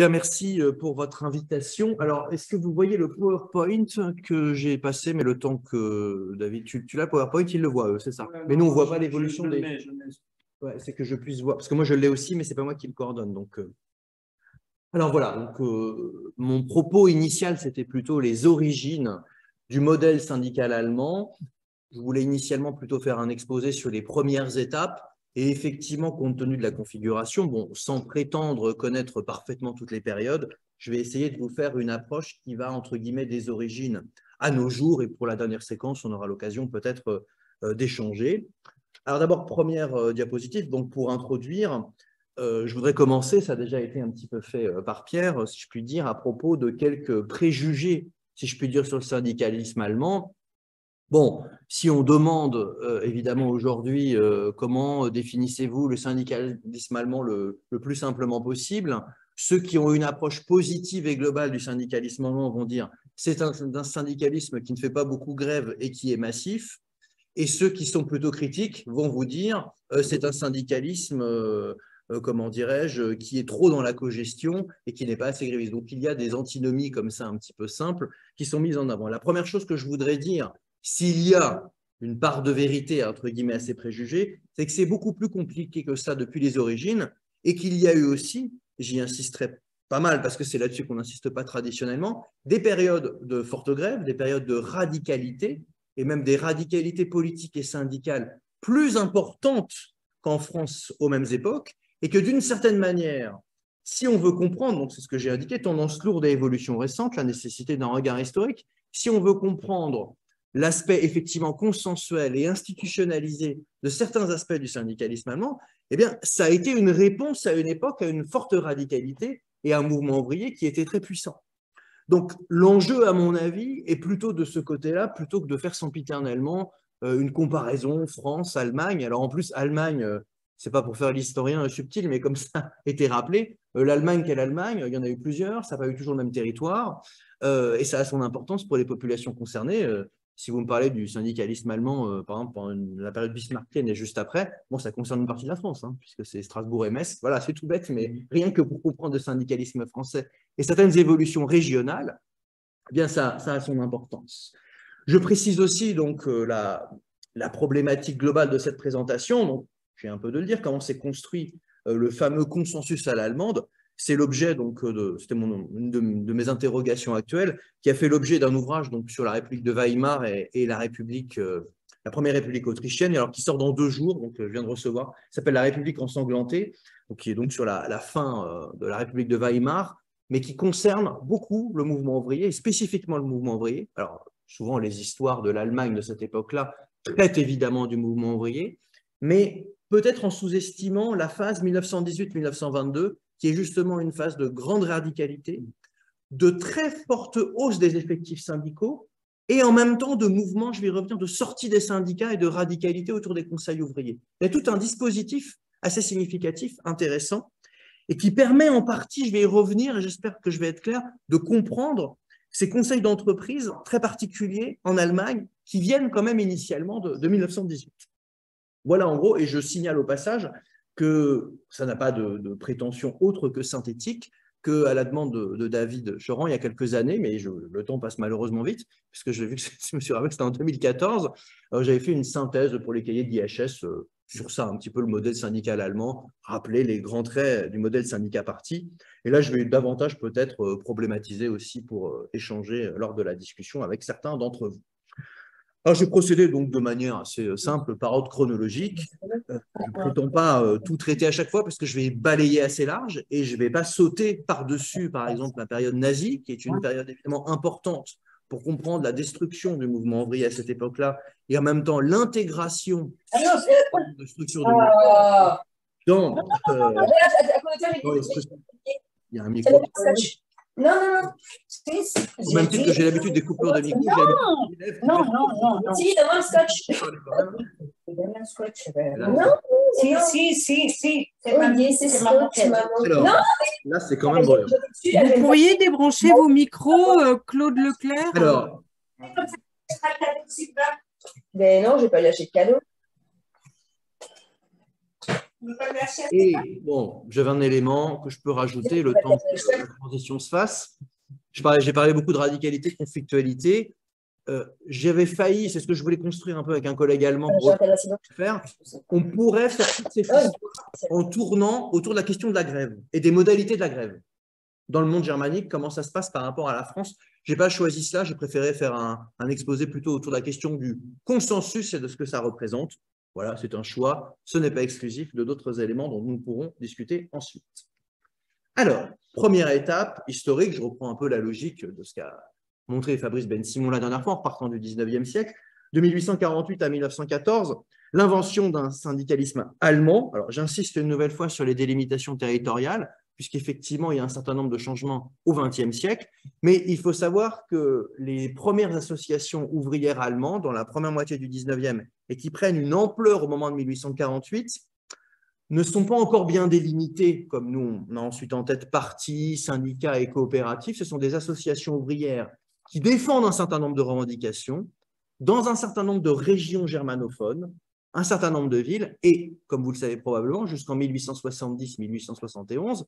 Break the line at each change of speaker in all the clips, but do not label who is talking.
Bien, merci pour votre invitation. Alors, est-ce que vous voyez le PowerPoint que j'ai passé, mais le temps que David, tu l'as, PowerPoint, il le voit, c'est ça. Mais nous, on ne voit pas l'évolution des… Ouais, c'est que je puisse voir, parce que moi, je l'ai aussi, mais ce n'est pas moi qui le coordonne. Donc, Alors voilà, donc, mon propos initial, c'était plutôt les origines du modèle syndical allemand. Je voulais initialement plutôt faire un exposé sur les premières étapes. Et effectivement, compte tenu de la configuration, bon, sans prétendre connaître parfaitement toutes les périodes, je vais essayer de vous faire une approche qui va, entre guillemets, des origines à nos jours. Et pour la dernière séquence, on aura l'occasion peut-être d'échanger. Alors d'abord, première diapositive, donc pour introduire, je voudrais commencer, ça a déjà été un petit peu fait par Pierre, si je puis dire, à propos de quelques préjugés, si je puis dire, sur le syndicalisme allemand. Bon, si on demande évidemment aujourd'hui comment définissez-vous le syndicalisme allemand le plus simplement possible, ceux qui ont une approche positive et globale du syndicalisme allemand vont dire c'est un syndicalisme qui ne fait pas beaucoup grève et qui est massif, et ceux qui sont plutôt critiques vont vous dire c'est un syndicalisme comment dirais-je, qui est trop dans la cogestion et qui n'est pas assez gréviste. Donc, il y a des antinomies comme ça un petit peu simples qui sont mises en avant. La première chose que je voudrais dire, s'il y a une part de vérité, entre guillemets, à ces préjugés, c'est que c'est beaucoup plus compliqué que ça depuis les origines et qu'il y a eu aussi, j'y insisterai pas mal parce que c'est là-dessus qu'on n'insiste pas traditionnellement, des périodes de forte grève, des périodes de radicalité et même des radicalités politiques et syndicales plus importantes qu'en France aux mêmes époques, et que d'une certaine manière, si on veut comprendre, donc c'est ce que j'ai indiqué, tendance lourde et évolution récente, la nécessité d'un regard historique, si on veut comprendre l'aspect effectivement consensuel et institutionnalisé de certains aspects du syndicalisme allemand, eh bien, ça a été une réponse à une époque, à une forte radicalité et à un mouvement ouvrier qui était très puissant. Donc, l'enjeu, à mon avis, est plutôt de ce côté-là, plutôt que de faire sempiternellement une comparaison France-Allemagne. Alors, en plus, Allemagne, c'est pas pour faire l'historien subtil, mais comme ça a été rappelé, l'Allemagne, quelle Allemagne? Il y en a eu plusieurs, ça n'a pas eu toujours le même territoire, et ça a son importance pour les populations concernées. Si vous me parlez du syndicalisme allemand, par exemple, pendant la période bismarckienne et juste après, bon, ça concerne une partie de la France, hein, puisque c'est Strasbourg et Metz. Voilà, c'est tout bête, mais rien que pour comprendre le syndicalisme français et certaines évolutions régionales, eh bien ça a son importance. Je précise aussi donc la problématique globale de cette présentation. Donc, j'ai un peu de le dire, comment s'est construit le fameux consensus à l'allemande. C'est l'objet, donc, c'était une de mes interrogations actuelles, qui a fait l'objet d'un ouvrage donc, sur la République de Weimar et la République, la première République autrichienne, alors qui sort dans 2 jours, donc je viens de recevoir, s'appelle La République ensanglantée, donc, qui est donc sur la fin de la République de Weimar, mais qui concerne beaucoup le mouvement ouvrier, et spécifiquement le mouvement ouvrier. Alors, souvent, les histoires de l'Allemagne de cette époque-là traitent évidemment du mouvement ouvrier, mais peut-être en sous-estimant la phase 1918-1922, qui est justement une phase de grande radicalité, de très forte hausse des effectifs syndicaux, et en même temps de mouvements, je vais y revenir, de sortie des syndicats et de radicalité autour des conseils ouvriers. Il y a tout un dispositif assez significatif, intéressant, et qui permet en partie, je vais y revenir et j'espère que je vais être clair, de comprendre ces conseils d'entreprise très particuliers en Allemagne qui viennent quand même initialement de 1918. Voilà en gros, et je signale au passage que ça n'a pas de prétention autre que synthétique, qu'à la demande de David Choran il y a quelques années, mais le temps passe malheureusement vite, puisque j'ai vu que je me suis rappelé que c'était en 2014, j'avais fait une synthèse pour les cahiers de l'IHS sur ça, un petit peu le modèle syndical allemand, rappeler les grands traits du modèle syndicat-parti. Et là, je vais davantage peut-être problématiser aussi pour échanger lors de la discussion avec certains d'entre vous. Alors, je vais procéder donc de manière assez simple, par ordre chronologique. Je ne prétends pas tout traiter à chaque fois parce que je vais balayer assez large et je ne vais pas sauter par-dessus, par exemple, la période nazie, qui est une période évidemment importante pour comprendre la destruction du mouvement ouvrier à cette époque-là et en même temps l'intégration de structures de mouvement dans les structures. Il y a un micro.
Non, non, non.
Au même titre que j'ai l'habitude des coupures de micro.
Non. Si, donne-moi le scotch. Donne-moi le scotch. Non. Si. C'est ma scotch, maman. Non.
Là, c'est quand même bruyant.
Vous pourriez débrancher vos micros, Claude Leclerc?
Alors.
Mais non, je n'ai pas lâché de cadeau.
Et bon, j'avais un élément que je peux rajouter le temps que la transition se fasse. J'ai parlé beaucoup de radicalité, de conflictualité. J'avais failli, c'est ce que je voulais construire un peu avec un collègue allemand pour faire. On pourrait faire toutes ces histoires en tournant autour de la question de la grève et des modalités de la grève. Dans le monde germanique, comment ça se passe par rapport à la France? Je n'ai pas choisi cela, j'ai préféré faire un exposé plutôt autour de la question du consensus et de ce que ça représente. Voilà, c'est un choix, ce n'est pas exclusif de d'autres éléments dont nous pourrons discuter ensuite. Alors, première étape historique, je reprends un peu la logique de ce qu'a montré Fabrice Ben-Simon la dernière fois, en partant du 19e siècle, de 1848 à 1914, l'invention d'un syndicalisme allemand. Alors, j'insiste une nouvelle fois sur les délimitations territoriales, puisqu'effectivement, il y a un certain nombre de changements au XXe siècle, mais il faut savoir que les premières associations ouvrières allemandes, dans la première moitié du 19e, et qui prennent une ampleur au moment de 1848, ne sont pas encore bien délimités, comme nous, on a ensuite en tête partis, syndicats et coopératifs. Ce sont des associations ouvrières qui défendent un certain nombre de revendications dans un certain nombre de régions germanophones, un certain nombre de villes, et, comme vous le savez probablement, jusqu'en 1870-1871,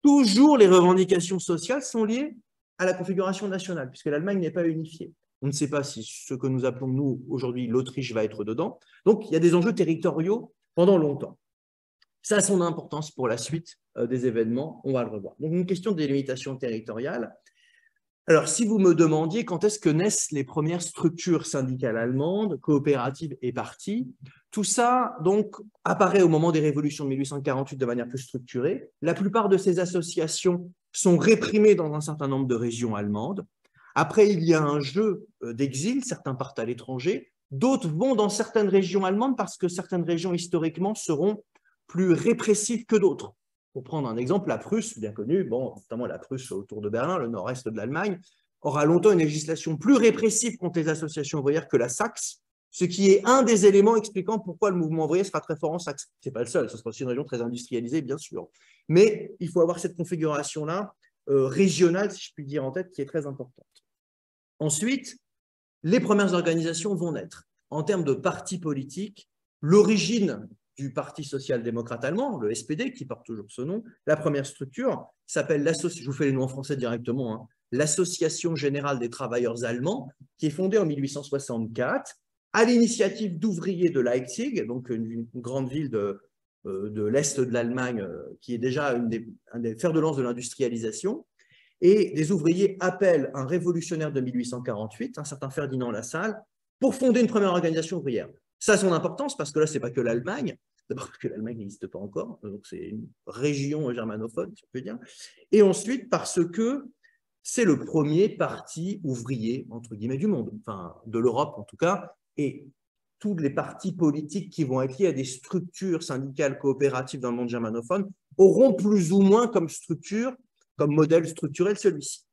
toujours les revendications sociales sont liées à la configuration nationale, puisque l'Allemagne n'est pas unifiée. On ne sait pas si ce que nous appelons, nous, aujourd'hui, l'Autriche va être dedans. Donc, il y a des enjeux territoriaux pendant longtemps. Ça a son importance pour la suite des événements, on va le revoir. Donc, une question de délimitation territoriale. Alors, si vous me demandiez quand est-ce que naissent les premières structures syndicales allemandes, coopératives et partis, tout ça donc apparaît au moment des révolutions de 1848 de manière plus structurée. La plupart de ces associations sont réprimées dans un certain nombre de régions allemandes. Après, il y a un jeu d'exil, certains partent à l'étranger, d'autres vont dans certaines régions allemandes parce que certaines régions historiquement seront plus répressives que d'autres. Pour prendre un exemple, la Prusse, bien connue, bon, notamment la Prusse autour de Berlin, le nord-est de l'Allemagne, aura longtemps une législation plus répressive contre les associations ouvrières que la Saxe, ce qui est un des éléments expliquant pourquoi le mouvement ouvrier sera très fort en Saxe. Ce n'est pas le seul, ce sera aussi une région très industrialisée, bien sûr. Mais il faut avoir cette configuration-là, régionale, si je puis dire en tête, qui est très importante. Ensuite, les premières organisations vont naître. En termes de partis politiques, l'origine du Parti social-démocrate allemand, le SPD, qui porte toujours ce nom, la première structure s'appelle l'Association, je vous fais les noms en français directement, hein, l'Association générale des travailleurs allemands, qui est fondée en 1864 à l'initiative d'ouvriers de Leipzig, donc une grande ville de l'Est de l'Allemagne, qui est déjà un des fers de lance de l'industrialisation. Et des ouvriers appellent un révolutionnaire de 1848, un certain Ferdinand Lassalle, pour fonder une première organisation ouvrière. Ça a son importance parce que là, ce n'est pas que l'Allemagne, d'abord parce que l'Allemagne n'existe pas encore, donc c'est une région germanophone, si on peut dire, et ensuite parce que c'est le premier parti ouvrier, entre guillemets, du monde, enfin de l'Europe en tout cas, et tous les partis politiques qui vont être liés à des structures syndicales coopératives dans le monde germanophone auront plus ou moins comme structure, comme modèle structurel celui-ci.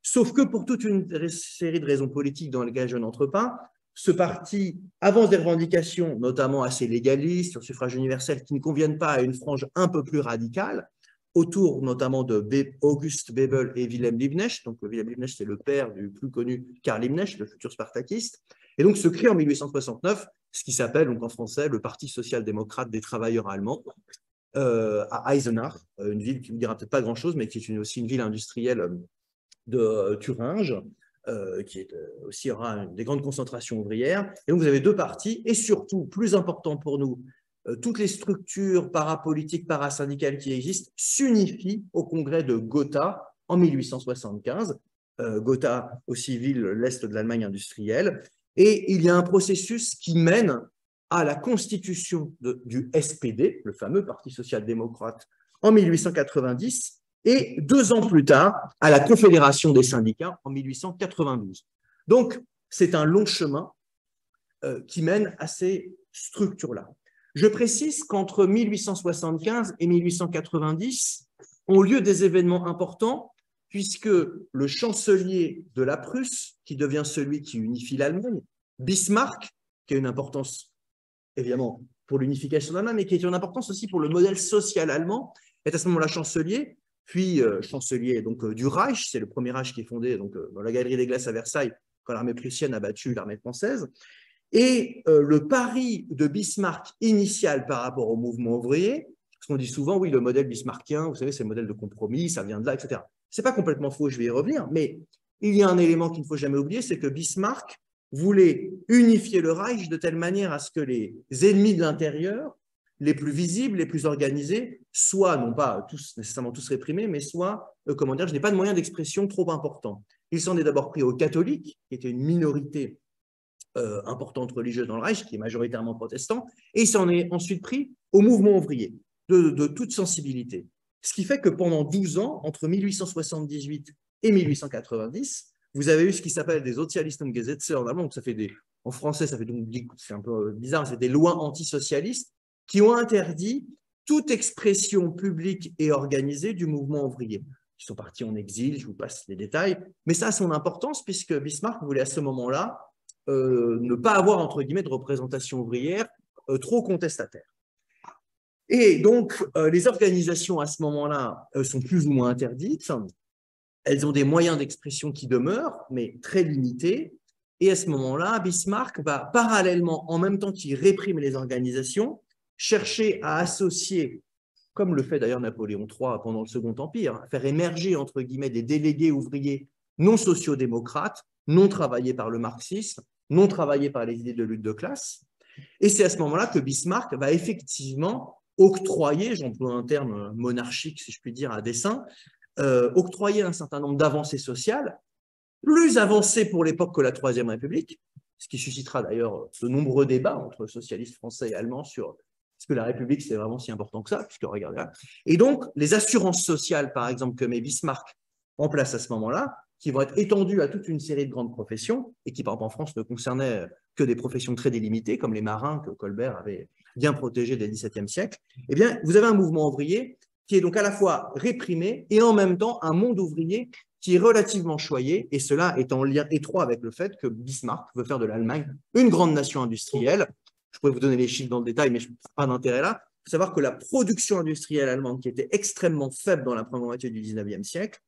Sauf que pour toute une série de raisons politiques dans lesquelles je n'entre pas, ce parti avance des revendications, notamment assez légalistes, sur le suffrage universel, qui ne conviennent pas à une frange un peu plus radicale, autour notamment de August Bebel et Wilhelm Liebknecht. Donc, Wilhelm Liebknecht, c'est le père du plus connu Karl Liebknecht, le futur spartakiste. Et donc, se crée en 1869 ce qui s'appelle donc en français le Parti social-démocrate des travailleurs allemands, à Eisenach, une ville qui ne vous dira peut-être pas grand-chose, mais qui est aussi une ville industrielle de Thuringe, qui aussi aura des grandes concentrations ouvrières. Et donc, vous avez deux partis, et surtout, plus important pour nous, toutes les structures parapolitiques, parasyndicales qui existent s'unifient au congrès de Gotha en 1875. Gotha, aussi ville, l'Est de l'Allemagne industrielle. Et il y a un processus qui mène à la constitution du SPD, le fameux Parti social-démocrate, en 1890, et 2 ans plus tard, à la Confédération des syndicats en 1892. Donc, c'est un long chemin qui mène à ces structures-là. Je précise qu'entre 1875 et 1890 ont lieu des événements importants, puisque le chancelier de la Prusse, qui devient celui qui unifie l'Allemagne, Bismarck, qui a une importance évidemment pour l'unification de l'Allemagne, mais qui a une importance aussi pour le modèle social allemand, est à ce moment-là chancelier, puis chancelier donc, du Reich, c'est le premier Reich qui est fondé donc, dans la Galerie des Glaces à Versailles, quand l'armée prussienne a battu l'armée française. Et le pari de Bismarck initial par rapport au mouvement ouvrier, parce qu'on dit souvent, oui, le modèle bismarckien, vous savez, c'est le modèle de compromis, ça vient de là, etc. Ce n'est pas complètement faux, je vais y revenir, mais il y a un élément qu'il ne faut jamais oublier, c'est que Bismarck voulait unifier le Reich de telle manière à ce que les ennemis de l'intérieur, les plus visibles, les plus organisés, soient, non pas tous, nécessairement tous réprimés, mais soient, comment dire, je n'ai pas de moyen d'expression trop important. Il s'en est d'abord pris aux catholiques, qui étaient une minorité importante religieuse dans le Reich, qui est majoritairement protestant, et il s'en est ensuite pris au mouvement ouvrier, de toute sensibilité. Ce qui fait que pendant 12 ans, entre 1878 et 1890, vous avez eu ce qui s'appelle des Sozialistengesetze en allemand, donc ça fait des, en français, ça fait donc, c'est un peu bizarre, c'est des lois antisocialistes qui ont interdit toute expression publique et organisée du mouvement ouvrier. Ils sont partis en exil, je vous passe les détails, mais ça a son importance puisque Bismarck voulait à ce moment-là ne pas avoir, entre guillemets, de représentation ouvrière trop contestataire. Et donc, les organisations à ce moment-là sont plus ou moins interdites. Elles ont des moyens d'expression qui demeurent, mais très limités. Et à ce moment-là, Bismarck va parallèlement, en même temps qu'il réprime les organisations, chercher à associer, comme le fait d'ailleurs Napoléon III pendant le Second Empire, faire émerger, entre guillemets, des délégués ouvriers non sociodémocrates, non travaillés par le marxisme, non travaillés par les idées de lutte de classe. Et c'est à ce moment-là que Bismarck va effectivement octroyer, j'emploie un terme monarchique, si je puis dire, à dessein, octroyer un certain nombre d'avancées sociales, plus avancées pour l'époque que la Troisième République, ce qui suscitera d'ailleurs de nombreux débats entre socialistes français et allemands sur est-ce que la République, c'est vraiment si important que ça, puisque regardez là. Et donc, les assurances sociales, par exemple, que met Bismarck en place à ce moment-là, qui vont être étendues à toute une série de grandes professions, et qui, par exemple, en France, ne concernaient que des professions très délimitées, comme les marins que Colbert avait bien protégés dès le XVIIe siècle, eh bien, vous avez un mouvement ouvrier qui est donc à la fois réprimé et en même temps un monde ouvrier qui est relativement choyé, et cela est en lien étroit avec le fait que Bismarck veut faire de l'Allemagne une grande nation industrielle. Je pourrais vous donner les chiffres dans le détail, mais je n'ai pas d'intérêt là. Il faut savoir que la production industrielle allemande, qui était extrêmement faible dans la première moitié du XIXe siècle,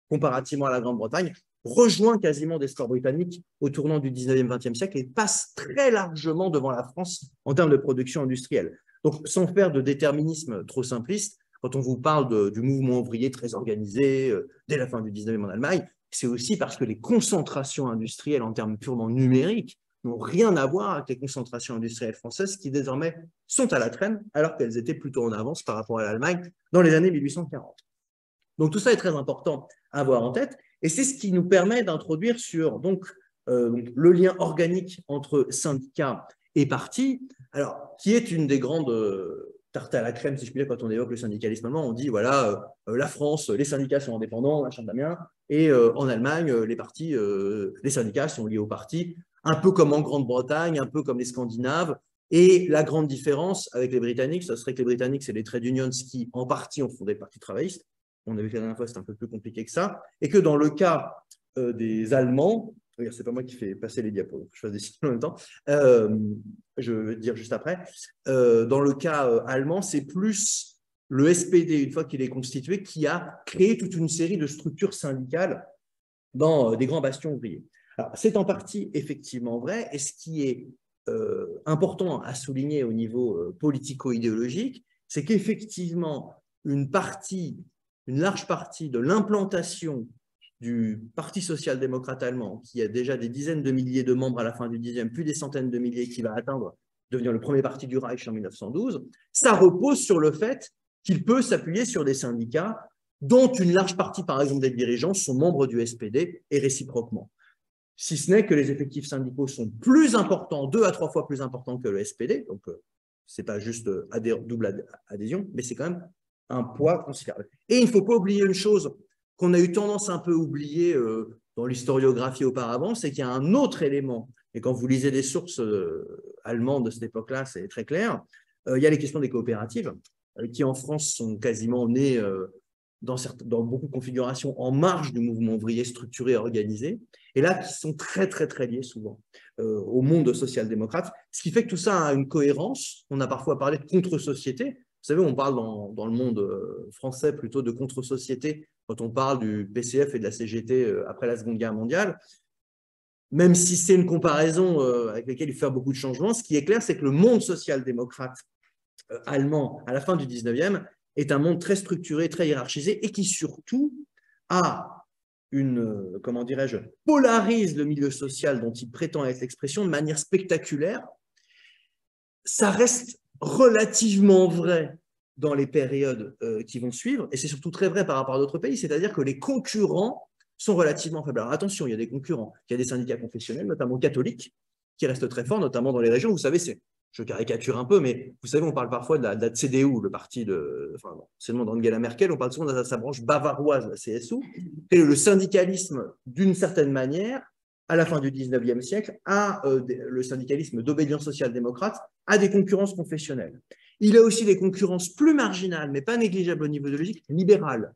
comparativement à la Grande-Bretagne, rejoint quasiment des scores britanniques au tournant du 19e-20e siècle et passe très largement devant la France en termes de production industrielle. Donc, sans faire de déterminisme trop simpliste, quand on vous parle du mouvement ouvrier très organisé dès la fin du 19e en Allemagne, c'est aussi parce que les concentrations industrielles en termes purement numériques n'ont rien à voir avec les concentrations industrielles françaises qui désormais sont à la traîne alors qu'elles étaient plutôt en avance par rapport à l'Allemagne dans les années 1840. Donc tout ça est très important à avoir en tête et c'est ce qui nous permet d'introduire sur le lien organique entre syndicats et partis, alors qui est une des grandes tartes à la crème, si je puis dire, quand on évoque le syndicalisme allemand, on dit voilà, la France, les syndicats sont indépendants, machin Damien, et en Allemagne, les syndicats sont liés aux partis, un peu comme en Grande-Bretagne, un peu comme les Scandinaves. Et la grande différence avec les Britanniques, ce serait que les Britanniques, c'est les trade unions qui, en partie, ont fondé le Parti travailliste. On avait vu la dernière fois, c'est un peu plus compliqué que ça. Et que dans le cas des Allemands, regarde, c'est pas moi qui fais passer les diapos, je fais des signes en même temps, je vais dire juste après, dans le cas allemand, c'est plus le SPD, une fois qu'il est constitué, qui a créé toute une série de structures syndicales dans des grands bastions ouvriers. Alors, c'est en partie effectivement vrai, et ce qui est important à souligner au niveau politico-idéologique, c'est qu'effectivement, une large partie de l'implantation du Parti social-démocrate allemand, qui a déjà des dizaines de milliers de membres à la fin du 10e, puis des centaines de milliers qui va devenir le premier parti du Reich en 1912, ça repose sur le fait qu'il peut s'appuyer sur des syndicats dont une large partie, par exemple, des dirigeants sont membres du SPD et réciproquement. Si ce n'est que les effectifs syndicaux sont plus importants, 2 à 3 fois plus importants que le SPD, donc ce n'est pas juste double adhésion, mais c'est quand même un poids considérable. Et il ne faut pas oublier une chose qu'on a eu tendance un peu à oublier dans l'historiographie auparavant, c'est qu'il y a un autre élément, et quand vous lisez des sources allemandes de cette époque-là, c'est très clair, il y a les questions des coopératives, qui en France sont quasiment nées dans beaucoup de configurations en marge du mouvement ouvrier structuré et organisé, et là qui sont très très très liés souvent au monde social-démocrate, ce qui fait que tout ça a une cohérence. On a parfois parlé de contre-société. Vous savez, on parle dans le monde français plutôt de contre-société quand on parle du PCF et de la CGT après la Seconde Guerre mondiale. même si c'est une comparaison avec laquelle il faut faire beaucoup de changements, ce qui est clair, c'est que le monde social-démocrate allemand à la fin du 19e est un monde très structuré, très hiérarchisé et qui surtout a comment dirais-je, polarise le milieu social dont il prétend être l'expression de manière spectaculaire. Ça reste relativement vrai dans les périodes qui vont suivre, et c'est surtout très vrai par rapport à d'autres pays, c'est-à-dire que les concurrents sont relativement faibles. Alors attention, il y a des concurrents, il y a des syndicats confessionnels, notamment catholiques, qui restent très forts, notamment dans les régions, vous savez, je caricature un peu, mais vous savez, on parle parfois de la CDU, le parti c'est le nom d'Angela Merkel, on parle souvent de sa branche bavaroise, la CSU, et le syndicalisme, d'une certaine manière, à la fin du 19e siècle, le syndicalisme d'obédience social-démocrate a des concurrences confessionnelles. Il a aussi des concurrences plus marginales, mais pas négligeables au niveau idéologique, libérales.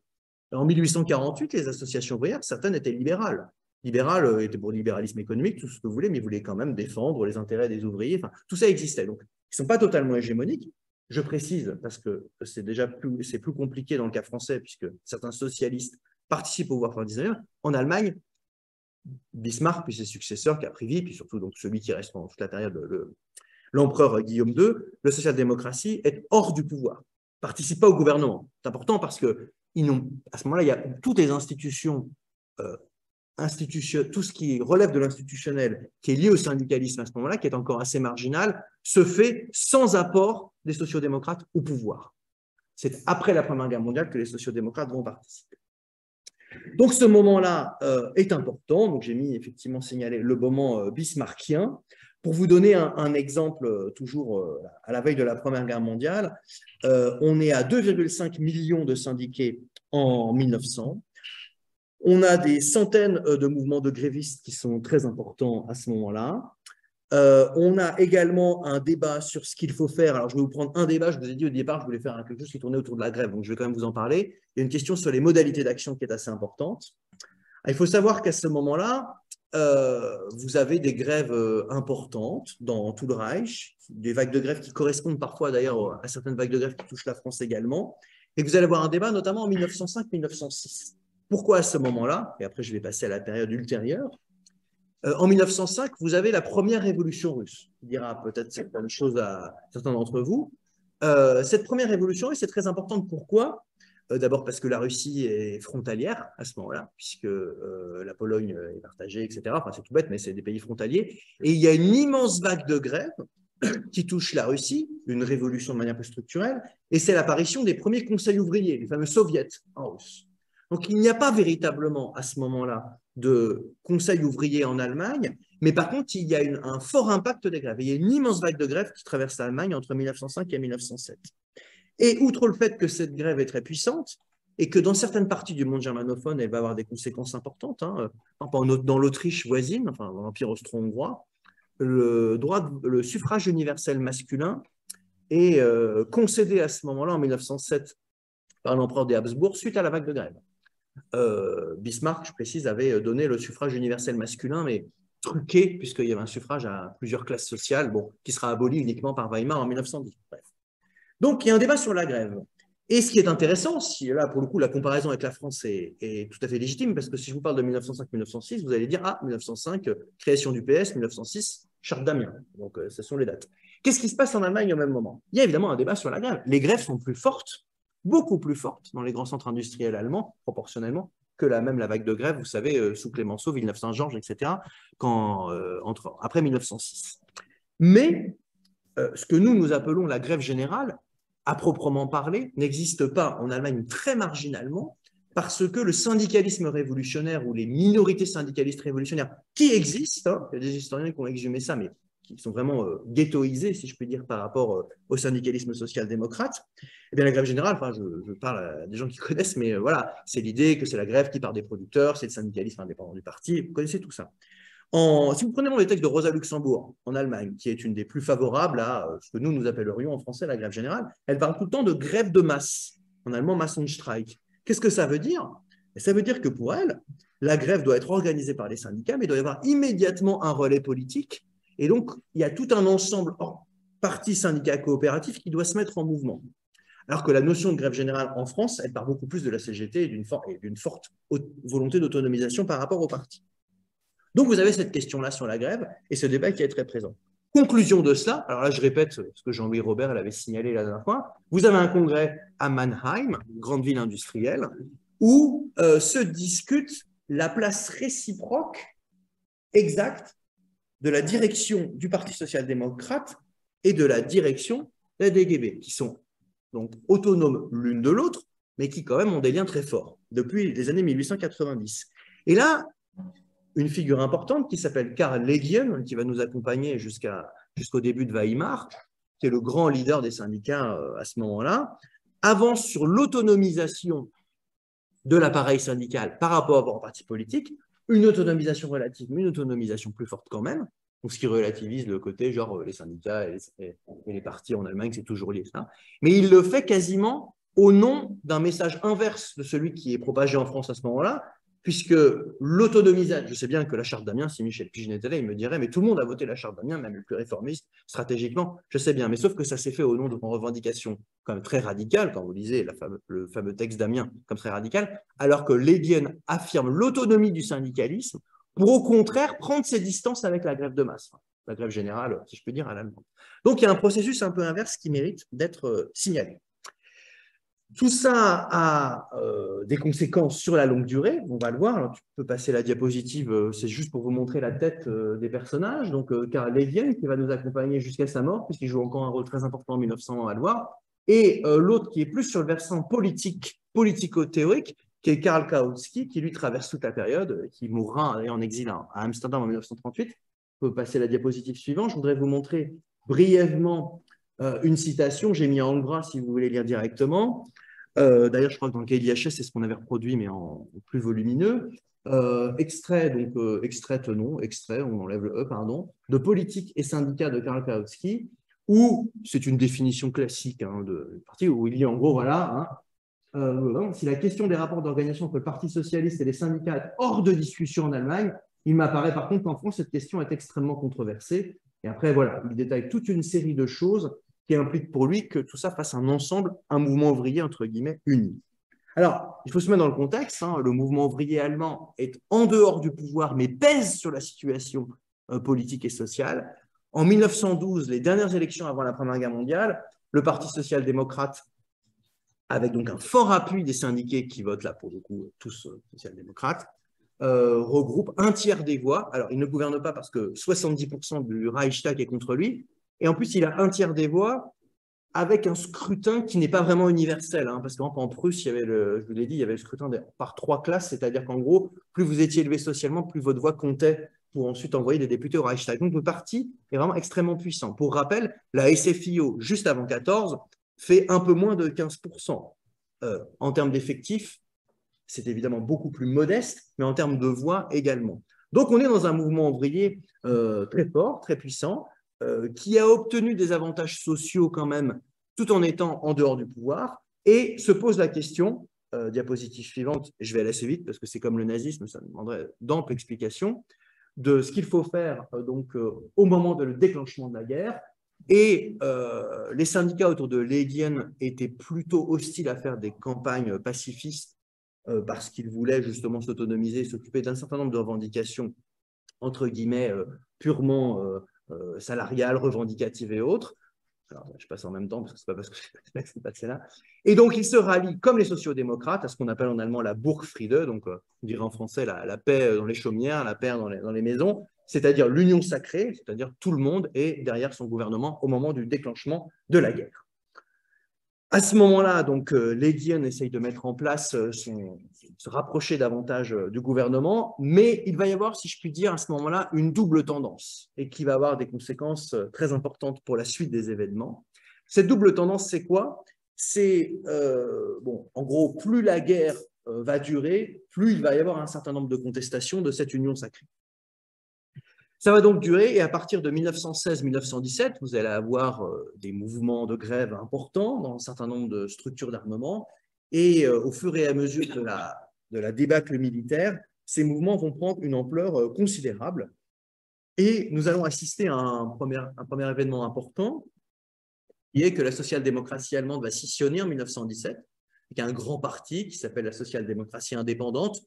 En 1848, les associations ouvrières, certaines étaient libérales. Libérales étaient pour le libéralisme économique, tout ce que vous voulez, mais ils voulaient quand même défendre les intérêts des ouvriers. Enfin, tout ça existait. Donc, ils ne sont pas totalement hégémoniques. Je précise, parce que c'est plus compliqué dans le cas français, puisque certains socialistes participent au pouvoir fin 19e. En Allemagne, Bismarck, puis ses successeurs, Caprivi, puis surtout donc, celui qui reste pendant toute la période, l'empereur Guillaume II, le social-démocratie est hors du pouvoir, ne participe pas au gouvernement. C'est important parce que à ce moment-là, il y a toutes les institutions, tout ce qui relève de l'institutionnel, qui est lié au syndicalisme à ce moment-là, qui est encore assez marginal, se fait sans apport des sociodémocrates au pouvoir. C'est après la Première Guerre mondiale que les sociodémocrates vont participer. Donc ce moment-là est important, donc j'ai mis effectivement signalé le moment bismarckien. Pour vous donner un exemple, toujours à la veille de la Première Guerre mondiale, on est à 2,5 millions de syndiqués en 1900. On a des centaines de mouvements de grévistes qui sont très importants à ce moment-là. On a également un débat sur ce qu'il faut faire. Alors, je vais vous prendre un débat. Je vous ai dit au départ, je voulais faire quelque chose qui tournait autour de la grève, donc je vais quand même vous en parler. Il y a une question sur les modalités d'action qui est assez importante. Il faut savoir qu'à ce moment-là, vous avez des grèves importantes dans tout le Reich, des vagues de grève qui correspondent parfois d'ailleurs à certaines vagues de grève qui touchent la France également. Et vous allez avoir un débat notamment en 1905-1906. Pourquoi à ce moment-là? Et après, je vais passer à la période ultérieure. En 1905, vous avez la première révolution russe, qui dira peut-être certaines choses à certains d'entre vous. Cette première révolution russe est très importante. Pourquoi? D'abord parce que la Russie est frontalière à ce moment-là, puisque la Pologne est partagée, etc. Enfin, c'est tout bête, mais c'est des pays frontaliers. Et il y a une immense vague de grève qui touche la Russie, une révolution de manière plus structurelle, et c'est l'apparition des premiers conseils ouvriers, les fameux soviets en russe. Donc, il n'y a pas véritablement à ce moment-là de conseil ouvrier en Allemagne, mais par contre, il y a un fort impact des grèves. Il y a une immense vague de grève qui traverse l'Allemagne entre 1905 et 1907. Et outre le fait que cette grève est très puissante, et que dans certaines parties du monde germanophone, elle va avoir des conséquences importantes, dans l'Autriche voisine, enfin dans l'Empire austro-hongrois, le suffrage universel masculin est concédé à ce moment-là, en 1907, par l'empereur des Habsbourg, suite à la vague de grève. Bismarck, je précise, avait donné le suffrage universel masculin, mais truqué, puisqu'il y avait un suffrage à plusieurs classes sociales, qui sera aboli uniquement par Weimar en 1910. Bref. Donc, il y a un débat sur la grève. Et ce qui est intéressant, là, pour le coup, la comparaison avec la France est tout à fait légitime, parce que si je vous parle de 1905-1906, vous allez dire, 1905, création du PS, 1906, charte d'Amiens. Donc, ce sont les dates. Qu'est-ce qui se passe en Allemagne au même moment? Il y a évidemment un débat sur la grève. Les grèves sont plus fortes, beaucoup plus fortes dans les grands centres industriels allemands, proportionnellement, que même la vague de grève, vous savez, sous Clémenceau, Villeneuve-Saint-Georges, etc., après 1906. Mais ce que nous appelons la grève générale, à proprement parler, n'existe pas en Allemagne très marginalement, parce que le syndicalisme révolutionnaire ou les minorités syndicalistes révolutionnaires qui existent, il y a des historiens qui ont exhumé ça, mais qui sont vraiment ghettoisés, si je puis dire, par rapport au syndicalisme social-démocrate, eh bien la grève générale, enfin, je parle à des gens qui connaissent, mais voilà, c'est l'idée que c'est la grève qui part des producteurs, c'est le syndicalisme indépendant du parti, vous connaissez tout ça. Si vous prenez les textes de Rosa Luxembourg en Allemagne, qui est une des plus favorables à ce que nous appellerions en français la grève générale, elle parle tout le temps de grève de masse, en allemand Massenstreik. Qu'est-ce que ça veut dire? Ça veut dire que pour elle, la grève doit être organisée par les syndicats, mais il doit y avoir immédiatement un relais politique. Et donc, il y a tout un ensemble, parti syndicat coopératif, qui doit se mettre en mouvement. Alors que la notion de grève générale en France, elle part beaucoup plus de la CGT et d'une forte volonté d'autonomisation par rapport au parti. Donc, vous avez cette question-là sur la grève et ce débat qui est très présent. Conclusion de cela, alors là, je répète ce que Jean-Louis Robert l'avait signalé la dernière fois, vous avez un congrès à Mannheim, une grande ville industrielle, où se discute la place réciproque exacte de la direction du Parti social-démocrate et de la direction de la DGB, qui sont donc autonomes l'une de l'autre, mais qui quand même ont des liens très forts depuis les années 1890. Et là, une figure importante qui s'appelle Karl Legien, qui va nous accompagner jusqu'au début de Weimar, qui est le grand leader des syndicats à ce moment-là, avance sur l'autonomisation de l'appareil syndical par rapport au parti politique, une autonomisation relative, mais une autonomisation plus forte quand même, donc ce qui relativise le côté genre les syndicats et les partis en Allemagne, c'est toujours lié ça. Mais il le fait quasiment au nom d'un message inverse de celui qui est propagé en France à ce moment-là, puisque l'autonomisation, je sais bien que la charte d'Amiens, si Michel Pigin était là, il me dirait, mais tout le monde a voté la charte d'Amiens, même les plus réformistes, stratégiquement, je sais bien, mais sauf que ça s'est fait au nom de revendications quand même très radicales, quand vous lisez le fameux texte d'Amiens comme très radical, alors que Legien affirme l'autonomie du syndicalisme pour au contraire prendre ses distances avec la grève de masse, la grève générale, si je peux dire, à l'allemande. Donc il y a un processus un peu inverse qui mérite d'être signalé. Tout ça a des conséquences sur la longue durée, on va le voir. Alors, tu peux passer la diapositive, c'est juste pour vous montrer la tête des personnages. Donc, Karl Legien, qui va nous accompagner jusqu'à sa mort, puisqu'il joue encore un rôle très important en 1900, on va le voir. Et l'autre qui est plus sur le versant politico-théorique, qui est Karl Kautsky, qui lui traverse toute la période, qui mourra en exil à Amsterdam en 1938. On peut passer la diapositive suivante. Je voudrais vous montrer brièvement une citation. J'ai mis en gras si vous voulez lire directement. D'ailleurs, je crois que dans le cahier d'IHS, c'est ce qu'on avait reproduit, mais en plus volumineux. Extrait, donc extrait, on enlève le E, pardon, de Politique et syndicats de Karl Kautsky, où c'est une définition classique de parti, où il dit en gros, voilà, si la question des rapports d'organisation entre le Parti socialiste et les syndicats est hors de discussion en Allemagne, il m'apparaît par contre qu'en France, cette question est extrêmement controversée. Et après, voilà, il détaille toute une série de choses qui implique pour lui que tout ça fasse un ensemble, un mouvement ouvrier, entre guillemets, uni. Alors, il faut se mettre dans le contexte, le mouvement ouvrier allemand est en dehors du pouvoir, mais pèse sur la situation politique et sociale. En 1912, les dernières élections avant la Première Guerre mondiale, le Parti social-démocrate, avec donc un fort appui des syndiqués qui votent là, pour le coup, tous social-démocrates, regroupe un tiers des voix. Alors, il ne gouverne pas parce que 70% du Reichstag est contre lui, et en plus, il a un tiers des voix avec un scrutin qui n'est pas vraiment universel. Parce qu'en Prusse, je vous l'ai dit, il y avait le scrutin par 3 classes, c'est-à-dire qu'en gros, plus vous étiez élevé socialement, plus votre voix comptait pour ensuite envoyer des députés au Reichstag. Donc, le parti est vraiment extrêmement puissant. Pour rappel, la SFIO, juste avant 14, fait un peu moins de 15%. En termes d'effectifs, c'est évidemment beaucoup plus modeste, mais en termes de voix également. Donc, on est dans un mouvement ouvrier très fort, très puissant, qui a obtenu des avantages sociaux quand même, tout en étant en dehors du pouvoir, et se pose la question, diapositive suivante, je vais aller assez vite parce que c'est comme le nazisme, ça demanderait d'ample explication, de ce qu'il faut faire au moment de le déclenchement de la guerre. Et les syndicats autour de Legien étaient plutôt hostiles à faire des campagnes pacifistes parce qu'ils voulaient justement s'autonomiser, s'occuper d'un certain nombre de revendications, entre guillemets, purement salariales, revendicatives et autres. Alors, je passe en même temps, parce que ce n'est pas parce que c'est passé là. Et donc, ils se rallient, comme les sociodémocrates, à ce qu'on appelle en allemand la Burgfriede, donc on dirait en français la paix dans les chaumières, la paix dans les maisons, c'est-à-dire l'union sacrée, c'est-à-dire tout le monde est derrière son gouvernement au moment du déclenchement de la guerre. À ce moment-là, donc, Legien essaye de mettre en place, se rapprocher davantage du gouvernement, mais il va y avoir, si je puis dire, à ce moment-là, une double tendance et qui va avoir des conséquences très importantes pour la suite des événements. Cette double tendance, c'est quoi? C'est, en gros, plus la guerre va durer, plus il va y avoir un certain nombre de contestations de cette union sacrée. Ça va donc durer et à partir de 1916-1917, vous allez avoir des mouvements de grève importants dans un certain nombre de structures d'armement et au fur et à mesure de la débâcle militaire, ces mouvements vont prendre une ampleur considérable et nous allons assister à un premier événement important qui est que la social-démocratie allemande va scissionner en 1917 avec un grand parti qui s'appelle la social-démocratie indépendante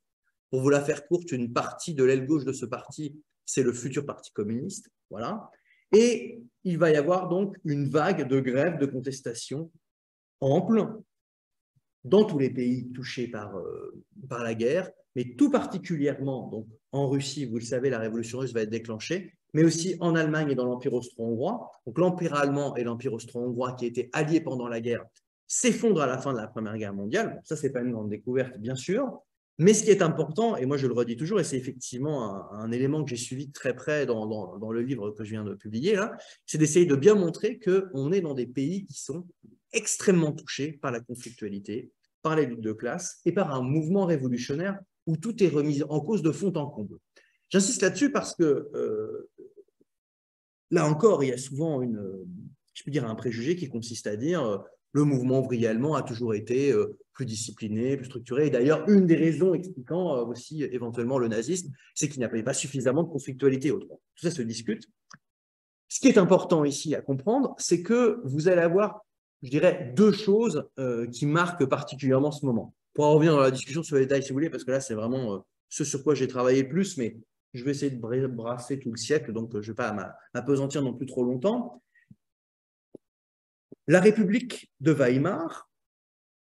Pour vous la faire courte, une partie de l'aile gauche de ce parti, c'est le futur Parti communiste. Voilà. Et il va y avoir donc une vague de grèves, de contestations ample dans tous les pays touchés par la guerre, mais tout particulièrement donc, en Russie, vous le savez, la révolution russe va être déclenchée, mais aussi en Allemagne et dans l'Empire austro-hongrois. Donc l'Empire allemand et l'Empire austro-hongrois qui étaient alliés pendant la guerre s'effondrent à la fin de la Première Guerre mondiale. Bon, ça, ce n'est pas une grande découverte, bien sûr, mais ce qui est important, et moi je le redis toujours, et c'est effectivement un élément que j'ai suivi de très près dans le livre que je viens de publier, là, c'est d'essayer de bien montrer qu'on est dans des pays qui sont extrêmement touchés par la conflictualité, par les luttes de classe et par un mouvement révolutionnaire où tout est remis en cause de fond en comble. J'insiste là-dessus parce que là encore, il y a souvent je peux dire un préjugé qui consiste à dire le mouvement ouvrier allemand a toujours été plus discipliné, plus structuré. Et d'ailleurs, une des raisons expliquant aussi éventuellement le nazisme, c'est qu'il n'y avait pas suffisamment de conflictualité autrement. Tout ça se discute. Ce qui est important ici à comprendre, c'est que vous allez avoir, je dirais, deux choses qui marquent particulièrement ce moment. Pour en revenir dans la discussion sur les détails, si vous voulez, parce que là, c'est vraiment ce sur quoi j'ai travaillé le plus, mais je vais essayer de brasser tout le siècle, donc je ne vais pas m'apesantir non plus trop longtemps. La République de Weimar,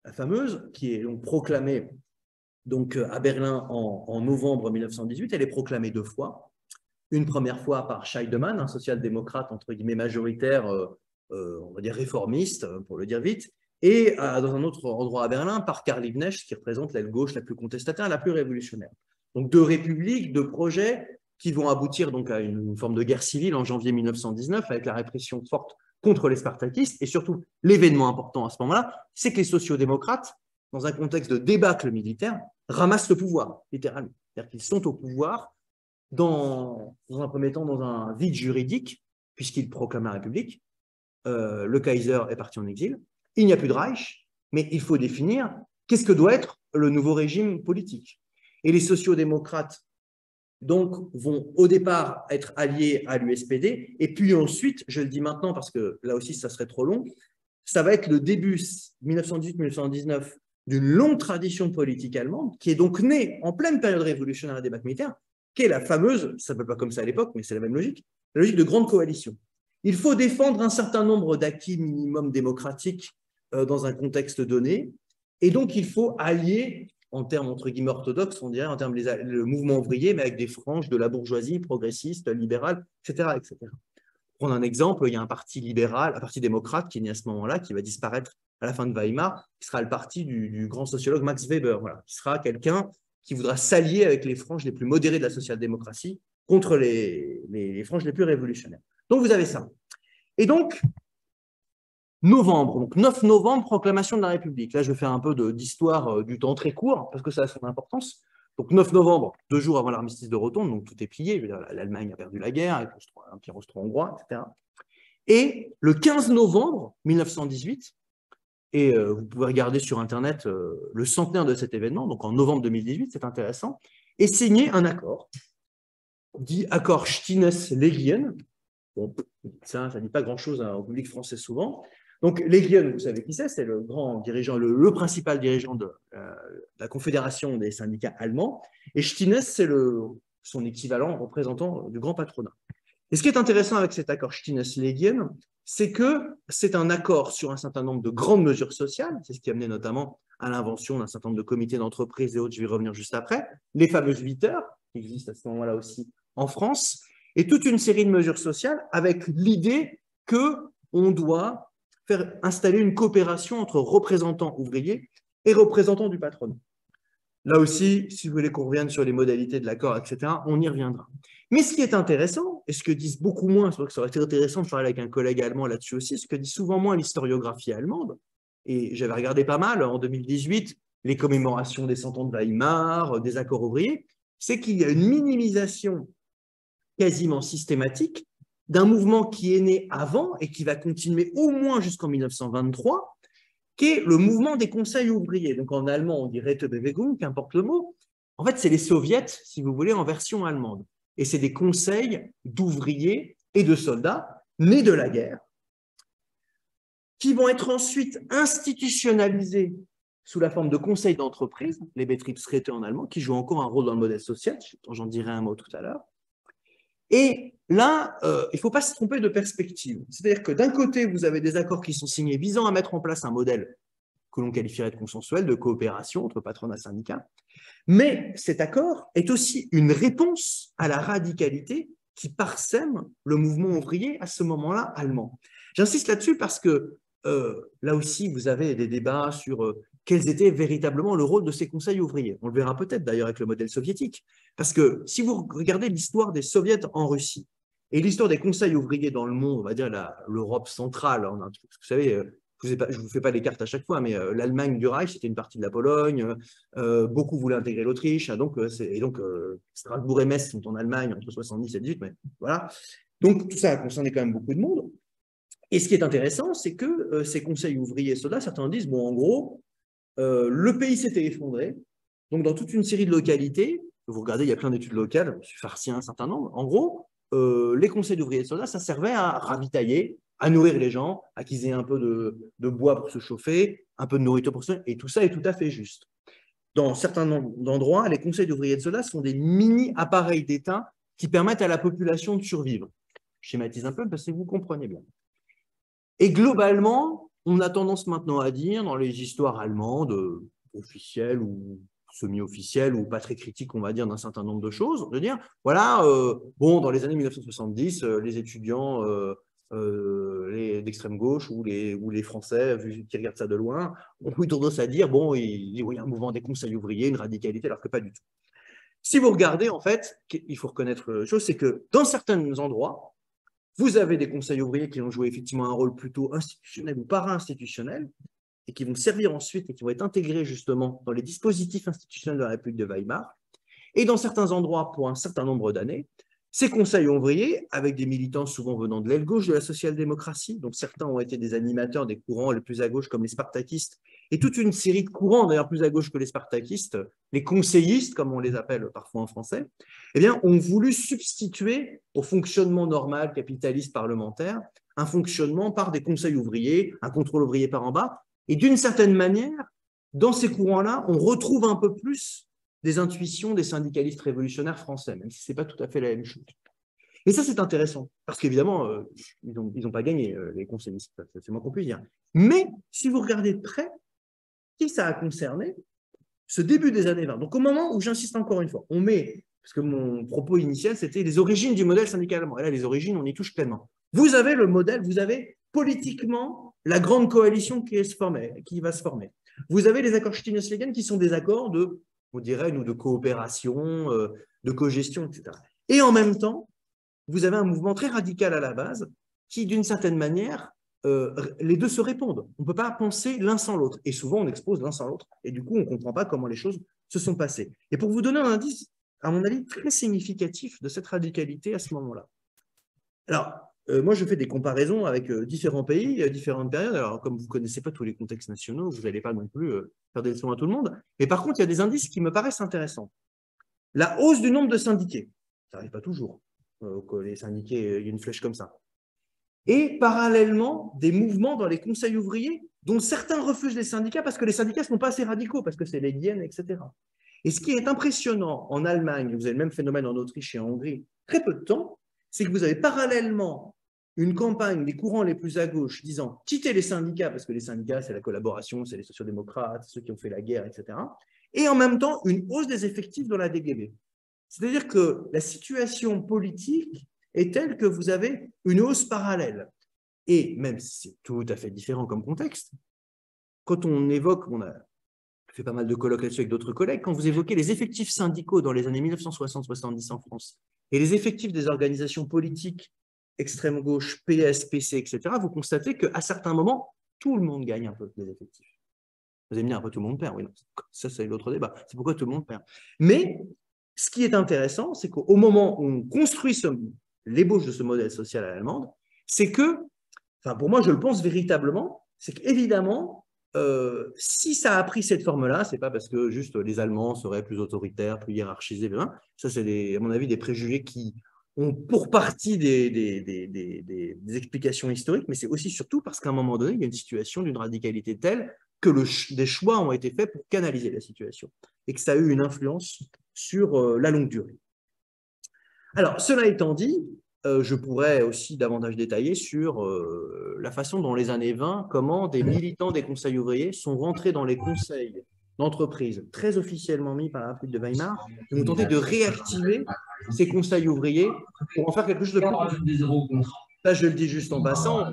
la fameuse, qui est donc proclamée donc, à Berlin en novembre 1918, elle est proclamée deux fois. Une première fois par Scheidemann, un social-démocrate entre guillemets majoritaire, on va dire réformiste, pour le dire vite, et dans un autre endroit à Berlin, par Karl Liebknecht, qui représente l'aile gauche la plus contestataire, la plus révolutionnaire. Donc deux républiques, deux projets qui vont aboutir donc à une forme de guerre civile en janvier 1919, avec la répression forte contre les spartakistes, et surtout l'événement important à ce moment-là, c'est que les sociodémocrates, dans un contexte de débâcle militaire, ramassent le pouvoir, littéralement. C'est-à-dire qu'ils sont au pouvoir dans un premier temps dans un vide juridique, puisqu'ils proclament la République. Le Kaiser est parti en exil. Il n'y a plus de Reich, mais il faut définir qu'est-ce que doit être le nouveau régime politique. Et les sociodémocrates donc, vont au départ être alliés à l'USPD, et puis ensuite, je le dis maintenant parce que là aussi ça serait trop long, ça va être le début 1918-1919 d'une longue tradition politique allemande qui est donc née en pleine période révolutionnaire et débat militaire, qui est la fameuse, ça ne s'appelle pas comme ça à l'époque, mais c'est la même logique, la logique de grande coalition. Il faut défendre un certain nombre d'acquis minimum démocratiques dans un contexte donné, et donc il faut allier, en termes entre guillemets orthodoxes, on dirait, en termes le mouvement ouvrier, mais avec des franges de la bourgeoisie progressiste, libérale, etc., etc. Pour prendre un exemple, il y a un parti libéral, un parti démocrate qui est né à ce moment-là, qui va disparaître à la fin de Weimar, qui sera le parti du grand sociologue Max Weber, voilà, qui sera quelqu'un qui voudra s'allier avec les franges les plus modérées de la social-démocratie contre les franges les plus révolutionnaires. Donc, vous avez ça. Et donc, novembre, donc 9 novembre, proclamation de la République. Là, je vais faire un peu d'histoire du temps très court, parce que ça a son importance. Donc, 9 novembre, 2 jours avant l'armistice de Rotonde, donc tout est plié. L'Allemagne a perdu la guerre avec l'Empire austro-hongrois, etc. Et le 15 novembre 1918, et vous pouvez regarder sur Internet le centenaire de cet événement, donc en novembre 2018, c'est intéressant, est signé un accord, dit accord Stines-Legien. Bon, ça ne dit pas grand-chose au public français souvent. Donc, Legien, vous savez qui c'est le grand dirigeant, le principal dirigeant de la Confédération des syndicats allemands. Et Stines, c'est son équivalent représentant du grand patronat. Et ce qui est intéressant avec cet accord Stines-Legien, c'est que c'est un accord sur un certain nombre de grandes mesures sociales. C'est ce qui a amené notamment à l'invention d'un certain nombre de comités d'entreprise et autres, je vais y revenir juste après. Les fameuses 8 heures, qui existent à ce moment-là aussi en France, et toute une série de mesures sociales avec l'idée qu'on doit faire installer une coopération entre représentants ouvriers et représentants du patronat. Là aussi, si vous voulez qu'on revienne sur les modalités de l'accord, etc., on y reviendra. Mais ce qui est intéressant, et ce que disent beaucoup moins, c'est vrai que ça aurait été intéressant de parler avec un collègue allemand là-dessus aussi, ce que dit souvent moins l'historiographie allemande, et j'avais regardé pas mal en 2018, les commémorations des 100 ans de Weimar, des accords ouvriers, c'est qu'il y a une minimisation quasiment systématique d'un mouvement qui est né avant et qui va continuer au moins jusqu'en 1923, qui est le mouvement des conseils ouvriers. Donc en allemand, on dirait Rätebewegung, qu'importe le mot. En fait, c'est les soviets, si vous voulez, en version allemande. Et c'est des conseils d'ouvriers et de soldats nés de la guerre, qui vont être ensuite institutionnalisés sous la forme de conseils d'entreprise, les Betriebsräte en allemand, qui jouent encore un rôle dans le modèle social, j'en dirai un mot tout à l'heure. Et là, il ne faut pas se tromper de perspective. C'est-à-dire que d'un côté, vous avez des accords qui sont signés visant à mettre en place un modèle que l'on qualifierait de consensuel, de coopération entre patronat et syndicats, mais cet accord est aussi une réponse à la radicalité qui parsème le mouvement ouvrier à ce moment-là allemand. J'insiste là-dessus parce que là aussi, vous avez des débats sur quels était véritablement le rôle de ces conseils ouvriers. On le verra peut-être d'ailleurs avec le modèle soviétique. Parce que si vous regardez l'histoire des soviets en Russie et l'histoire des conseils ouvriers dans le monde, on va dire l'Europe centrale, on a un truc, vous savez, je ne vous fais pas les cartes à chaque fois, mais l'Allemagne du Reich, c'était une partie de la Pologne, beaucoup voulaient intégrer l'Autriche, donc Strasbourg et Metz sont en Allemagne entre 70 et 18, mais voilà. Donc tout ça a concerné quand même beaucoup de monde. Et ce qui est intéressant, c'est que ces conseils ouvriers soldats, certains disent, bon, en gros, le pays s'était effondré, donc dans toute une série de localités, vous regardez, il y a plein d'études locales, je me suis farci un certain nombre, en gros, les conseils d'ouvriers soldats, ça servait à ravitailler, à nourrir les gens, à qu'ils aient un peu de bois pour se chauffer, un peu de nourriture pour se... Et tout ça est tout à fait juste. Dans certains endroits, les conseils d'ouvriers de soldats sont des mini-appareils d'État qui permettent à la population de survivre. Je schématise un peu parce que vous comprenez bien. Et globalement, on a tendance maintenant à dire, dans les histoires allemandes, officielles ou semi-officielles, ou pas très critiques, on va dire, d'un certain nombre de choses, de dire, voilà, bon, dans les années 1970, les étudiants d'extrême gauche ou les Français, qui regardent ça de loin, ont eu tendance à dire, bon, il y a un mouvement des conseils ouvriers, une radicalité, alors que pas du tout. Si vous regardez, en fait, il faut reconnaître une chose, c'est que dans certains endroits, vous avez des conseils ouvriers qui ont joué effectivement un rôle plutôt institutionnel ou para-institutionnel et qui vont servir ensuite et qui vont être intégrés justement dans les dispositifs institutionnels de la République de Weimar. Et dans certains endroits, pour un certain nombre d'années, ces conseils ouvriers, avec des militants souvent venant de l'aile gauche de la social-démocratie, donc certains ont été des animateurs des courants les plus à gauche comme les spartakistes, et toute une série de courants d'ailleurs plus à gauche que les spartakistes, les conseillistes comme on les appelle parfois en français, eh bien, ont voulu substituer au fonctionnement normal capitaliste parlementaire un fonctionnement par des conseils ouvriers, un contrôle ouvrier par en bas, et d'une certaine manière, dans ces courants-là, on retrouve un peu plus des intuitions des syndicalistes révolutionnaires français, même si ce n'est pas tout à fait la même chose. Et ça, c'est intéressant, parce qu'évidemment, ils n'ont pas gagné, les conseillistes, c'est moins qu'on peut dire. Mais si vous regardez de près, qui ça a concerné? Ce début des années 20. Donc, au moment où, j'insiste encore une fois, on met, parce que mon propos initial, c'était les origines du modèle syndical allemand. Et là, les origines, on y touche pleinement. Vous avez le modèle, vous avez politiquement la grande coalition qui va se former. Vous avez les accords Stinnes-Legen qui sont des accords de, on dirait, de coopération, de cogestion, etc. Et en même temps, vous avez un mouvement très radical à la base qui, d'une certaine manière, les deux se répondent. On ne peut pas penser l'un sans l'autre. Et souvent, on expose l'un sans l'autre. Et du coup, on ne comprend pas comment les choses se sont passées. Et pour vous donner un indice, à mon avis, très significatif de cette radicalité à ce moment-là. Alors, moi, je fais des comparaisons avec différents pays, différentes périodes. Alors, comme vous ne connaissez pas tous les contextes nationaux, vous n'allez pas non plus faire des leçons à tout le monde. Mais par contre, il y a des indices qui me paraissent intéressants. La hausse du nombre de syndiqués. Ça n'arrive pas toujours. Que les syndiqués, il y a une flèche comme ça. Et parallèlement, des mouvements dans les conseils ouvriers dont certains refusent les syndicats parce que les syndicats ne sont pas assez radicaux, parce que c'est les Guiennes, etc. Et ce qui est impressionnant en Allemagne, vous avez le même phénomène en Autriche et en Hongrie, très peu de temps, c'est que vous avez parallèlement une campagne des courants les plus à gauche disant « quittez les syndicats », parce que les syndicats, c'est la collaboration, c'est les sociodémocrates, ceux qui ont fait la guerre, etc. Et en même temps, une hausse des effectifs dans la DGB. C'est-à-dire que la situation politique est telle que vous avez une hausse parallèle. Et même si c'est tout à fait différent comme contexte, quand on évoque, on a fait pas mal de colloques là-dessus avec d'autres collègues, quand vous évoquez les effectifs syndicaux dans les années 1960-70 en France et les effectifs des organisations politiques extrême gauche, PS, PC, etc., vous constatez qu'à certains moments, tout le monde gagne un peu des effectifs. Vous allez me dire, un peu tout le monde perd, oui, non, ça c'est l'autre débat, c'est pourquoi tout le monde perd. Mais ce qui est intéressant, c'est qu'au moment où on construit l'ébauche de ce modèle social à l'allemande, c'est que, enfin pour moi je le pense véritablement, c'est qu'évidemment, si ça a pris cette forme-là, c'est pas parce que juste les Allemands seraient plus autoritaires, plus hiérarchisés, bien, ça c'est à mon avis des préjugés qui ont pour partie des explications historiques, mais c'est aussi surtout parce qu'à un moment donné, il y a une situation d'une radicalité telle que des choix ont été faits pour canaliser la situation et que ça a eu une influence sur la longue durée. Alors, cela étant dit, je pourrais aussi davantage détailler sur la façon dont les années 20, comment des militants des conseils ouvriers sont rentrés dans les conseils d'entreprise très officiellement mis par la République de Weimar et ont tenté de réactiver ces conseils ouvriers pour en faire quelque chose de plus. Ça, je le dis juste en passant.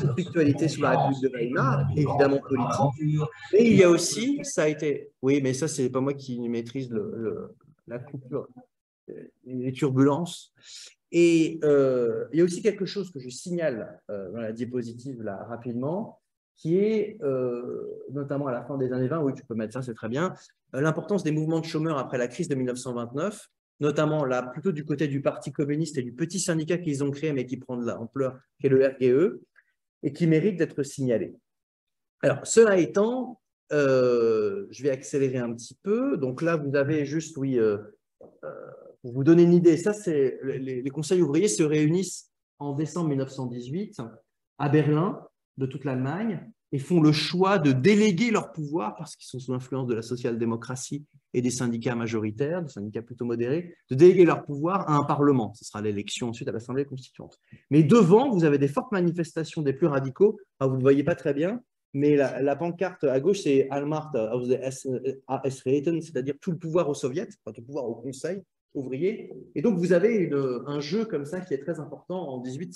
Conflictualité sous la République de Weimar, évidemment politique. Et il y a aussi, ça a été, oui, mais ça, c'est pas moi qui maîtrise la coupure, les turbulences. Et il y a aussi quelque chose que je signale dans la diapositive là rapidement, qui est notamment à la fin des années 20, oui, tu peux mettre ça, c'est très bien, l'importance des mouvements de chômeurs après la crise de 1929, notamment là, plutôt du côté du Parti communiste et du petit syndicat qu'ils ont créé, mais qui prend de l'ampleur, qui est le RGE, et qui mérite d'être signalé. Alors, cela étant, je vais accélérer un petit peu. Donc là, vous avez juste, oui, pour vous donner une idée, ça, c'est les conseils ouvriers se réunissent en décembre 1918 à Berlin, de toute l'Allemagne, et font le choix de déléguer leur pouvoir, parce qu'ils sont sous l'influence de la social-démocratie et des syndicats majoritaires, des syndicats plutôt modérés, de déléguer leur pouvoir à un parlement. Ce sera l'élection ensuite à l'Assemblée constituante. Mais devant, vous avez des fortes manifestations des plus radicaux. Alors, vous ne le voyez pas très bien, mais la pancarte à gauche, c'est Allmacht aus der AS-Räten, c'est-à-dire tout le pouvoir au soviet, enfin tout le pouvoir au conseil ouvrier. Et donc, vous avez un jeu comme ça qui est très important en 18.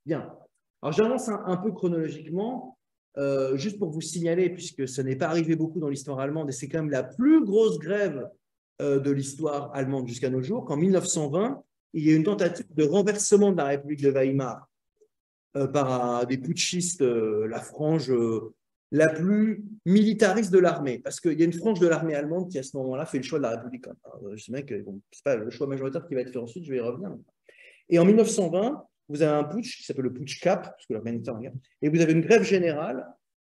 Bien. Alors, j'avance un peu chronologiquement. Juste pour vous signaler, puisque ça n'est pas arrivé beaucoup dans l'histoire allemande, et c'est quand même la plus grosse grève de l'histoire allemande jusqu'à nos jours, qu'en 1920, il y a une tentative de renversement de la République de Weimar par des putschistes, la frange la plus militariste de l'armée, parce qu'il y a une frange de l'armée allemande qui, à ce moment-là, fait le choix de la République. Alors, je sais bien que bon, ce n'est pas le choix majoritaire qui va être fait ensuite, je vais y revenir. Et en 1920, vous avez un putsch qui s'appelle le putsch Cap, parce que l'Afghanistan regarde, et vous avez une grève générale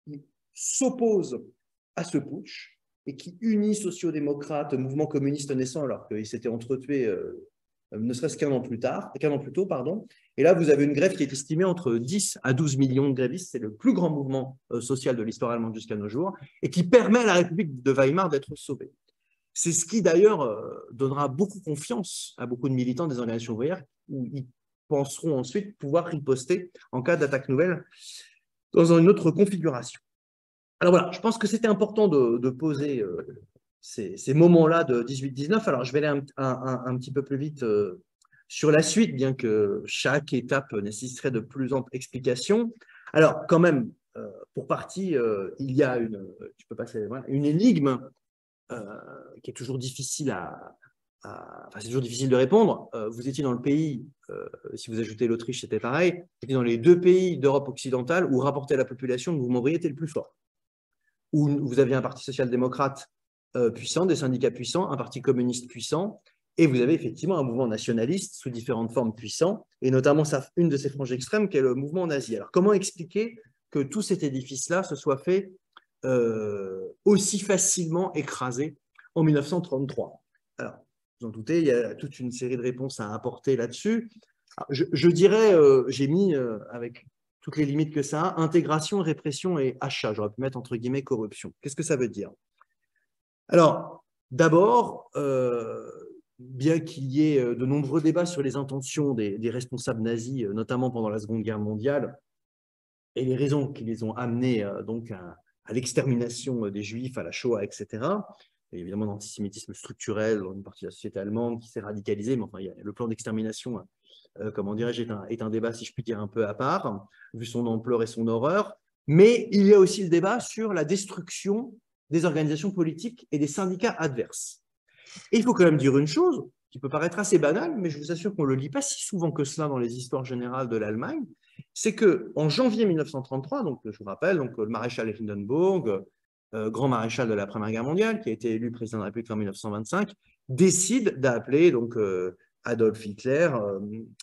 qui s'oppose à ce putsch et qui unit sociodémocrates, mouvements communistes naissants, alors qu'ils s'étaient entretués ne serait-ce qu'un an plus tôt, pardon. Et là, vous avez une grève qui est estimée entre 10 à 12 millions de grévistes. C'est le plus grand mouvement social de l'histoire allemande jusqu'à nos jours et qui permet à la République de Weimar d'être sauvée. C'est ce qui, d'ailleurs, donnera beaucoup confiance à beaucoup de militants des organisations ouvrières où ils penseront ensuite pouvoir riposter en cas d'attaque nouvelle dans une autre configuration. Alors voilà, je pense que c'était important de poser ces moments-là de 18-19. Alors, je vais aller un petit peu plus vite sur la suite, bien que chaque étape nécessiterait de plus amples explications. Alors, quand même, pour partie, il y a une énigme qui est toujours difficile enfin, c'est toujours difficile de répondre. Vous étiez dans le pays, si vous ajoutez l'Autriche, c'était pareil, vous étiez dans les deux pays d'Europe occidentale où, rapporté à la population, le mouvement ouvrier était le plus fort. Où vous aviez un parti social-démocrate puissant, des syndicats puissants, un parti communiste puissant, et vous avez effectivement un mouvement nationaliste sous différentes formes puissant, et notamment une de ces franges extrêmes qui est le mouvement nazi. Alors, comment expliquer que tout cet édifice-là se soit fait aussi facilement écrasé en 1933? Alors, vous en doutez, il y a toute une série de réponses à apporter là-dessus. Je dirais, j'ai mis avec toutes les limites que ça a, intégration, répression et achat. J'aurais pu mettre entre guillemets corruption. Qu'est-ce que ça veut dire? Alors, d'abord, bien qu'il y ait de nombreux débats sur les intentions des responsables nazis, notamment pendant la Seconde Guerre mondiale, et les raisons qui les ont amenés donc à l'extermination des Juifs, à la Shoah, etc., et évidemment l'antisémitisme structurel dans une partie de la société allemande qui s'est radicalisée, mais enfin, le plan d'extermination, comment dirais-je, est un débat, si je puis dire, un peu à part, vu son ampleur et son horreur. Mais il y a aussi le débat sur la destruction des organisations politiques et des syndicats adverses. Et il faut quand même dire une chose qui peut paraître assez banale, mais je vous assure qu'on ne le lit pas si souvent que cela dans les histoires générales de l'Allemagne, c'est qu'en janvier 1933, donc, je vous rappelle, donc, le maréchal Hindenburg, grand maréchal de la Première Guerre mondiale, qui a été élu président de la République en 1925, décide d'appeler Adolf Hitler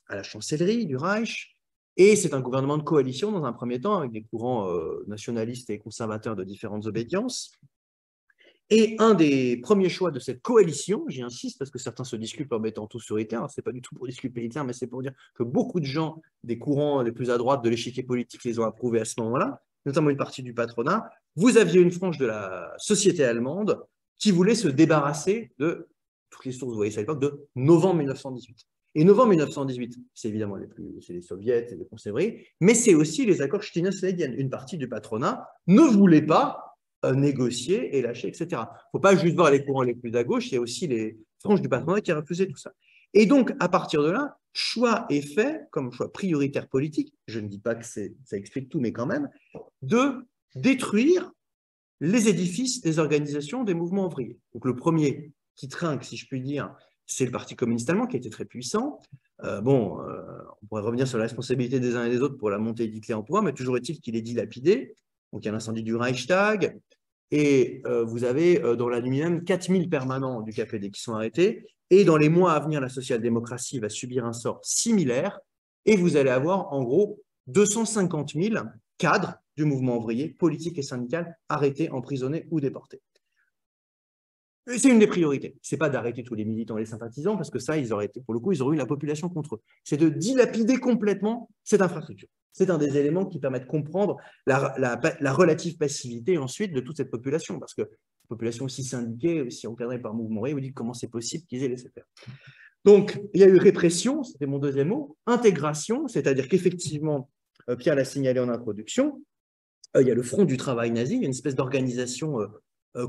à la chancellerie du Reich, et c'est un gouvernement de coalition dans un premier temps, avec des courants nationalistes et conservateurs de différentes obédiences. Et un des premiers choix de cette coalition, j'y insiste parce que certains se disculpent en mettant tout sur Hitler, ce n'est pas du tout pour disculper Hitler, mais c'est pour dire que beaucoup de gens des courants les plus à droite de l'échiquier politique les ont approuvés à ce moment-là, notamment une partie du patronat. Vous aviez une frange de la société allemande qui voulait se débarrasser de, toutes les sources, vous voyez ça à l'époque, de novembre 1918. Et novembre 1918, c'est évidemment c'est les soviets, c'est les conservés, mais c'est aussi les accords Stinnes-Leiden. Une partie du patronat ne voulait pas négocier et lâcher, etc. Il ne faut pas juste voir les courants les plus à gauche, il y a aussi les franges du patronat qui refusaient tout ça. Et donc, à partir de là, choix est fait, comme choix prioritaire politique, je ne dis pas que ça explique tout, mais quand même, de détruire les édifices des organisations des mouvements ouvriers. Donc le premier qui trinque, si je puis dire, c'est le Parti communiste allemand qui était très puissant. On pourrait revenir sur la responsabilité des uns et des autres pour la montée d'Hitler en pouvoir, mais toujours est-il qu'il est dilapidé. Donc il y a l'incendie du Reichstag, et vous avez dans la nuit même 4000 permanents du KPD qui sont arrêtés, et dans les mois à venir, la social-démocratie va subir un sort similaire, et vous allez avoir en gros 250 000 cadres du mouvement ouvrier, politique et syndical, arrêtés, emprisonnés ou déportés. C'est une des priorités. Ce n'est pas d'arrêter tous les militants et les sympathisants, parce que ça, pour le coup, ils auraient eu la population contre eux. C'est de dilapider complètement cette infrastructure. C'est un des éléments qui permet de comprendre la relative passivité ensuite de toute cette population, parce que la population aussi syndiquée, aussi encadrée par mouvement ouvrier, vous dites comment c'est possible qu'ils aient laissé faire. Donc, il y a eu répression, c'était mon deuxième mot, intégration, c'est-à-dire qu'effectivement, Pierre l'a signalé en introduction, il y a le Front du travail nazi, il y a une espèce d'organisation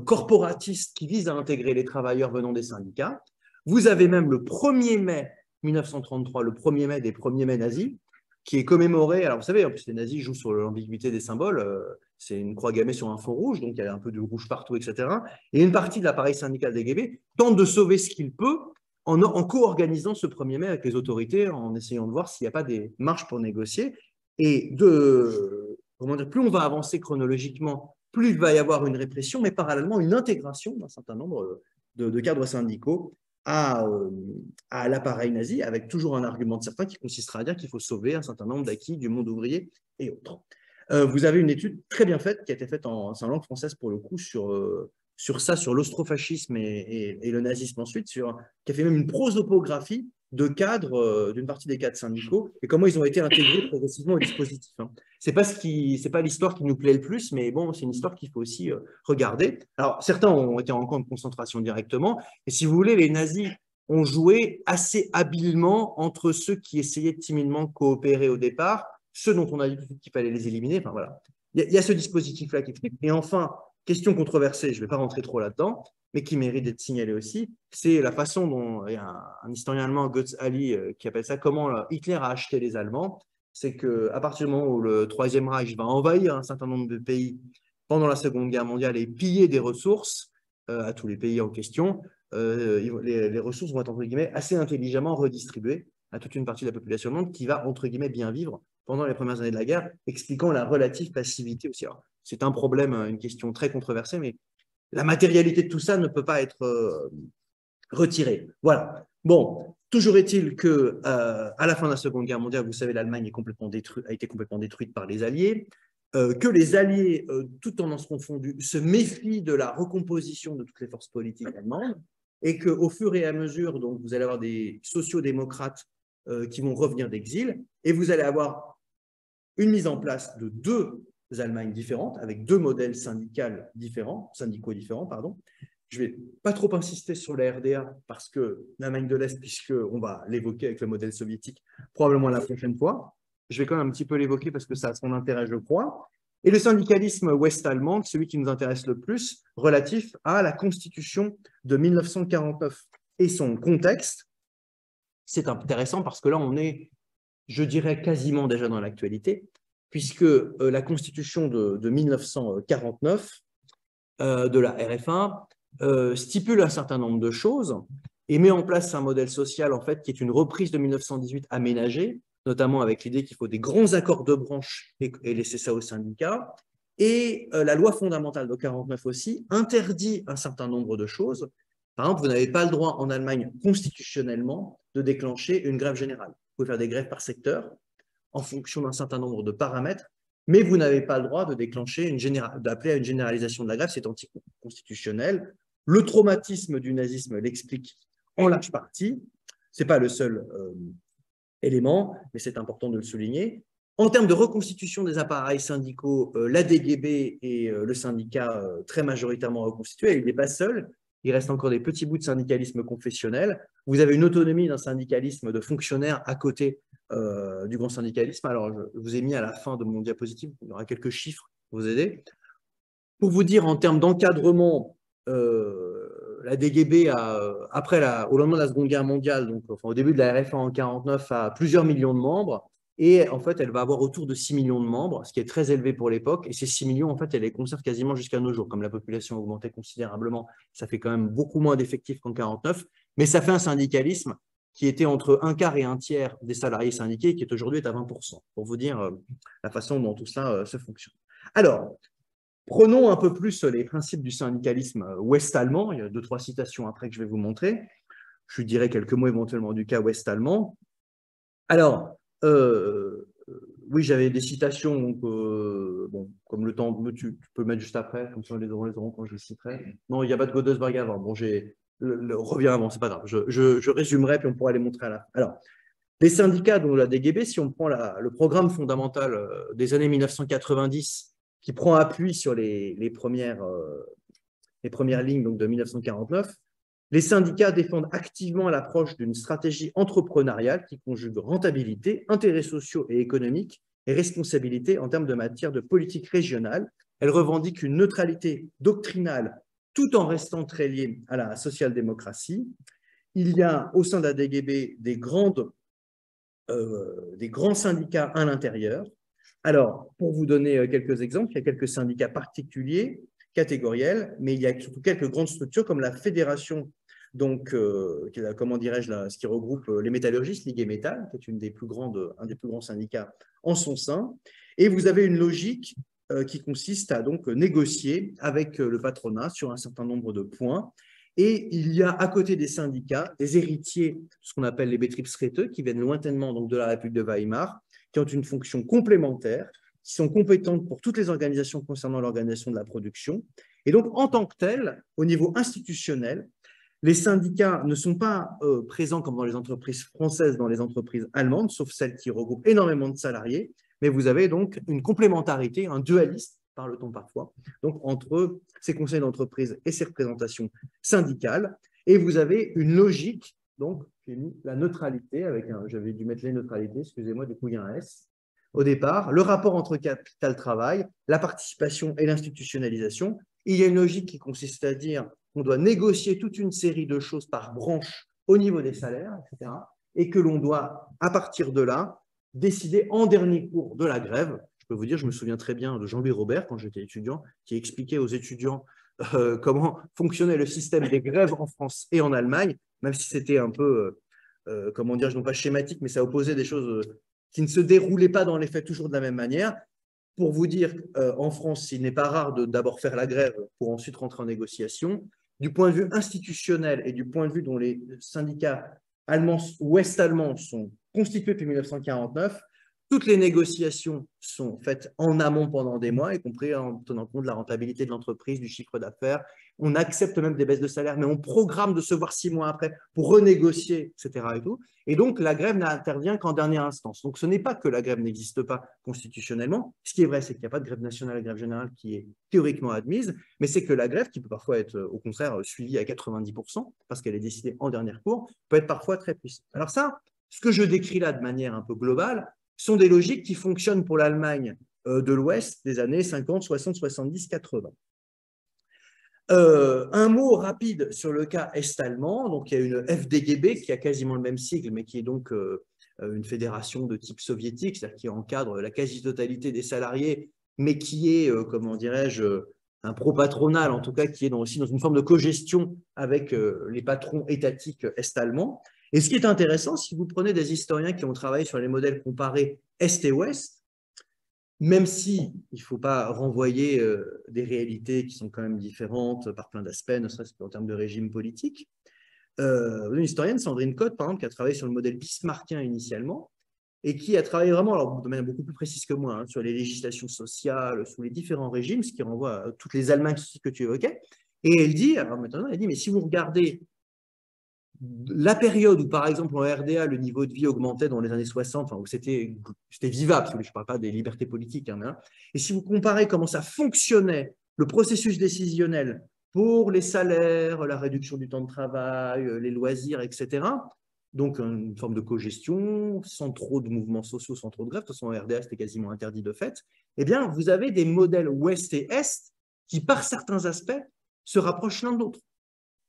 corporatiste qui vise à intégrer les travailleurs venant des syndicats. Vous avez même le 1er mai 1933, le 1er mai des premiers mai nazis, qui est commémoré. Alors vous savez, en plus les nazis jouent sur l'ambiguïté des symboles, c'est une croix gammée sur un fond rouge, donc il y a un peu de rouge partout, etc. Et une partie de l'appareil syndical des GB tente de sauver ce qu'il peut en co-organisant ce 1er mai avec les autorités, en essayant de voir s'il n'y a pas des marches pour négocier. Et plus on va avancer chronologiquement, plus il va y avoir une répression, mais parallèlement une intégration d'un certain nombre de cadres syndicaux à l'appareil nazi, avec toujours un argument de certains qui consistera à dire qu'il faut sauver un certain nombre d'acquis du monde ouvrier et autres. Vous avez une étude très bien faite qui a été faite en langue française pour le coup sur ça, sur l'austrofascisme et le nazisme ensuite, qui a fait même une prosopographie de cadres, d'une partie des cadres syndicaux, et comment ils ont été intégrés progressivement au dispositif. C'est pas l'histoire qui nous plaît le plus, mais bon, c'est une histoire qu'il faut aussi regarder. Alors, certains ont été en camp de concentration directement, et si vous voulez, les nazis ont joué assez habilement entre ceux qui essayaient timidement de coopérer au départ, ceux dont on a dit qu'il fallait les éliminer. Enfin, voilà. Il y a ce dispositif-là qui est. Et enfin, question controversée, je ne vais pas rentrer trop là-dedans, mais qui mérite d'être signalée aussi, c'est la façon dont, il y a un historien allemand, Götz Ali, qui appelle ça comment Hitler a acheté les Allemands. C'est qu'à partir du moment où le Troisième Reich va envahir un certain nombre de pays pendant la Seconde Guerre mondiale et piller des ressources à tous les pays en question, les ressources vont être, entre guillemets, assez intelligemment redistribuées à toute une partie de la population allemande qui va, entre guillemets, bien vivre pendant les premières années de la guerre, expliquant la relative passivité aussi. C'est un problème, une question très controversée, mais la matérialité de tout ça ne peut pas être retirée. Voilà. Bon, toujours est-il que à la fin de la Seconde Guerre mondiale, vous savez, l'Allemagne a été complètement détruite par les Alliés, que les Alliés, tout tendances confondues, se méfient de la recomposition de toutes les forces politiques allemandes, et qu'au fur et à mesure, donc, vous allez avoir des sociodémocrates qui vont revenir d'exil, et vous allez avoir une mise en place de deux Allemagnes différentes, avec deux modèles syndicaux différents, pardon. Je ne vais pas trop insister sur la RDA, parce que l'Allemagne de l'Est, puisqu'on va l'évoquer avec le modèle soviétique, probablement la prochaine fois. Je vais quand même un petit peu l'évoquer, parce que ça a son intérêt, je crois. Et le syndicalisme ouest-allemand, celui qui nous intéresse le plus, relatif à la Constitution de 1949 et son contexte. C'est intéressant parce que là, on est, je dirais, quasiment déjà dans l'actualité, puisque la Constitution de 1949 de la RFA stipule un certain nombre de choses et met en place un modèle social en fait, qui est une reprise de 1918 aménagée, notamment avec l'idée qu'il faut des grands accords de branche et laisser ça aux syndicats. Et la loi fondamentale de 1949 aussi interdit un certain nombre de choses. Par exemple, vous n'avez pas le droit en Allemagne constitutionnellement de déclencher une grève générale. Vous pouvez faire des grèves par secteur en fonction d'un certain nombre de paramètres, mais vous n'avez pas le droit de déclencher d'appeler à une généralisation de la grève, c'est anticonstitutionnel. Le traumatisme du nazisme l'explique en large partie. Ce n'est pas le seul élément, mais c'est important de le souligner. En termes de reconstitution des appareils syndicaux, l'ADGB est le syndicat très majoritairement reconstitué. Il n'est pas seul. Il reste encore des petits bouts de syndicalisme confessionnel. Vous avez une autonomie d'un syndicalisme de fonctionnaires à côté du grand syndicalisme. Alors, je vous ai mis à la fin de mon diapositive, il y aura quelques chiffres pour vous aider. Pour vous dire, en termes d'encadrement, la DGB, au lendemain de la Seconde Guerre mondiale, donc au début de la RFA en 1949, a plusieurs millions de membres. Et en fait, elle va avoir autour de 6 millions de membres, ce qui est très élevé pour l'époque. Et ces 6 millions, en fait, elle les conserve quasiment jusqu'à nos jours. Comme la population a augmenté considérablement, ça fait quand même beaucoup moins d'effectifs qu'en 1949. Mais ça fait un syndicalisme qui était entre un quart et un tiers des salariés syndiqués, qui aujourd'hui est à 20%, pour vous dire la façon dont tout cela se fonctionne. Alors, prenons un peu plus les principes du syndicalisme ouest-allemand. Il y a 2-3 citations après que je vais vous montrer. Je dirai quelques mots éventuellement du cas ouest-allemand. Alors, oui, j'avais des citations, donc, bon, comme le temps, tu peux mettre juste après, comme ça les auront quand je les citerai. Non, il n'y a pas de Godesberg avant. Bon, reviens avant, c'est pas grave. Je résumerai, puis on pourra les montrer à la fin. Alors, les syndicats, dont la DGB, si on prend le programme fondamental des années 1990, qui prend appui sur les premières lignes donc de 1949, les syndicats défendent activement l'approche d'une stratégie entrepreneuriale qui conjugue rentabilité, intérêts sociaux et économiques et responsabilité en termes de matière de politique régionale. Elle revendique une neutralité doctrinale tout en restant très liée à la social-démocratie. Il y a au sein de la DGB des grands syndicats à l'intérieur. Alors, pour vous donner quelques exemples, il y a quelques syndicats particuliers, catégoriels, mais il y a surtout quelques grandes structures comme la Fédération, donc, comment dirais-je, ce qui regroupe les métallurgistes, Ligue et Métal, qui est un des plus grands syndicats en son sein. Et vous avez une logique qui consiste à donc négocier avec le patronat sur un certain nombre de points. Et il y a à côté des syndicats des héritiers, ce qu'on appelle les Betriebsräte, qui viennent lointainement donc, de la République de Weimar, qui ont une fonction complémentaire, qui sont compétentes pour toutes les organisations concernant l'organisation de la production. Et donc, en tant que telles, au niveau institutionnel, les syndicats ne sont pas présents comme dans les entreprises françaises, dans les entreprises allemandes, sauf celles qui regroupent énormément de salariés, mais vous avez donc une complémentarité, un dualisme, parle-t-on parfois, donc entre ces conseils d'entreprise et ces représentations syndicales, et vous avez une logique, donc j'ai mis la neutralité, j'avais dû mettre les neutralités, excusez-moi, du coup il y a un S, au départ, le rapport entre capital-travail, la participation et l'institutionnalisation. Il y a une logique qui consiste à dire qu'on doit négocier toute une série de choses par branche au niveau des salaires, etc., et que l'on doit, à partir de là, décider en dernier cours de la grève. Je peux vous dire, je me souviens très bien de Jean-Louis Robert, quand j'étais étudiant, qui expliquait aux étudiants comment fonctionnait le système des grèves en France et en Allemagne, même si c'était un peu, comment dire, non pas schématique, mais ça opposait des choses qui ne se déroulaient pas dans les faits toujours de la même manière. Pour vous dire, en France, il n'est pas rare de d'abord faire la grève pour ensuite rentrer en négociation. Du point de vue institutionnel et du point de vue dont les syndicats allemands, ouest-allemands sont constitués depuis 1949, toutes les négociations sont faites en amont pendant des mois, y compris en tenant compte de la rentabilité de l'entreprise, du chiffre d'affaires. On accepte même des baisses de salaire, mais on programme de se voir 6 mois après pour renégocier, etc. Et tout. Et donc, la grève n'intervient qu'en dernière instance. Donc, ce n'est pas que la grève n'existe pas constitutionnellement. Ce qui est vrai, c'est qu'il n'y a pas de grève nationale et grève générale qui est théoriquement admise, mais c'est que la grève, qui peut parfois être au contraire suivie à 90%, parce qu'elle est décidée en dernier cours, peut être parfois très puissante. Alors ça, ce que je décris là de manière un peu globale, sont des logiques qui fonctionnent pour l'Allemagne de l'Ouest des années 50, 60, 70, 80. Un mot rapide sur le cas est-allemand. Donc, il y a une FDGB qui a quasiment le même sigle, mais qui est donc une fédération de type soviétique, c'est-à-dire qui encadre la quasi-totalité des salariés, mais qui est, comment dirais-je, un pro-patronal, en tout cas, qui est aussi dans une forme de cogestion avec les patrons étatiques est-allemands. Et ce qui est intéressant, si vous prenez des historiens qui ont travaillé sur les modèles comparés Est et Ouest, même si il ne faut pas renvoyer des réalités qui sont quand même différentes par plein d'aspects, ne serait-ce qu'en termes de régime politique, une historienne, Sandrine Cotte, par exemple, qui a travaillé sur le modèle bismarckien initialement, et qui a travaillé vraiment, alors de manière beaucoup plus précise que moi, hein, sur les législations sociales, sous les différents régimes, ce qui renvoie à toutes les Allemagnes que tu évoquais. Et elle dit, alors maintenant, elle dit, mais si vous regardez la période où, par exemple, en RDA, le niveau de vie augmentait dans les années 60, enfin, où c'était vivable, je ne parle pas des libertés politiques, hein, et si vous comparez comment ça fonctionnait, le processus décisionnel pour les salaires, la réduction du temps de travail, les loisirs, etc., donc une forme de cogestion, sans trop de mouvements sociaux, sans trop de grèves, de toute façon, en RDA, c'était quasiment interdit de fait, eh bien, vous avez des modèles ouest et est qui, par certains aspects, se rapprochent l'un de l'autre.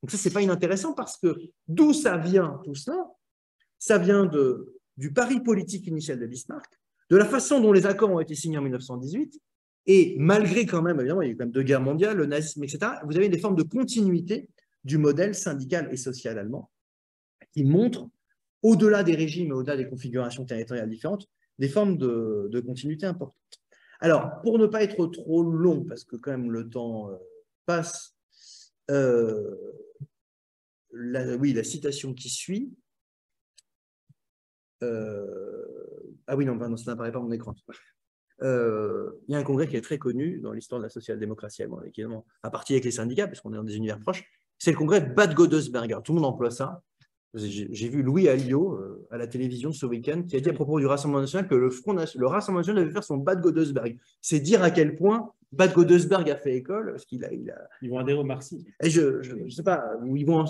Donc ça, ce n'est pas inintéressant parce que d'où ça vient tout cela? Ça vient du pari politique initial de Bismarck, de la façon dont les accords ont été signés en 1918, et malgré quand même, évidemment, il y a eu quand même 2 guerres mondiales, le nazisme, etc., vous avez des formes de continuité du modèle syndical et social allemand qui montrent, au-delà des régimes et au-delà des configurations territoriales différentes, des formes de continuité importantes. Alors, pour ne pas être trop long, parce que quand même le temps passe, la citation qui suit. Ah oui, non, ça n'apparaît pas mon écran. Il y a un congrès qui est très connu dans l'histoire de la social-démocratie allemande, évidemment, à partir avec les syndicats, parce qu'on est dans des univers proches. C'est le congrès de Bad Godesberg. Tout le monde emploie ça. J'ai vu Louis Alliot à la télévision ce week-end qui a dit à propos du Rassemblement national que le Rassemblement national devait faire son Bad Godesberg. C'est dire à quel point Bad Godesberg a fait école. Parce qu'il a...
Ils vont adhérer au marxisme.
Et je ne sais pas où ils vont.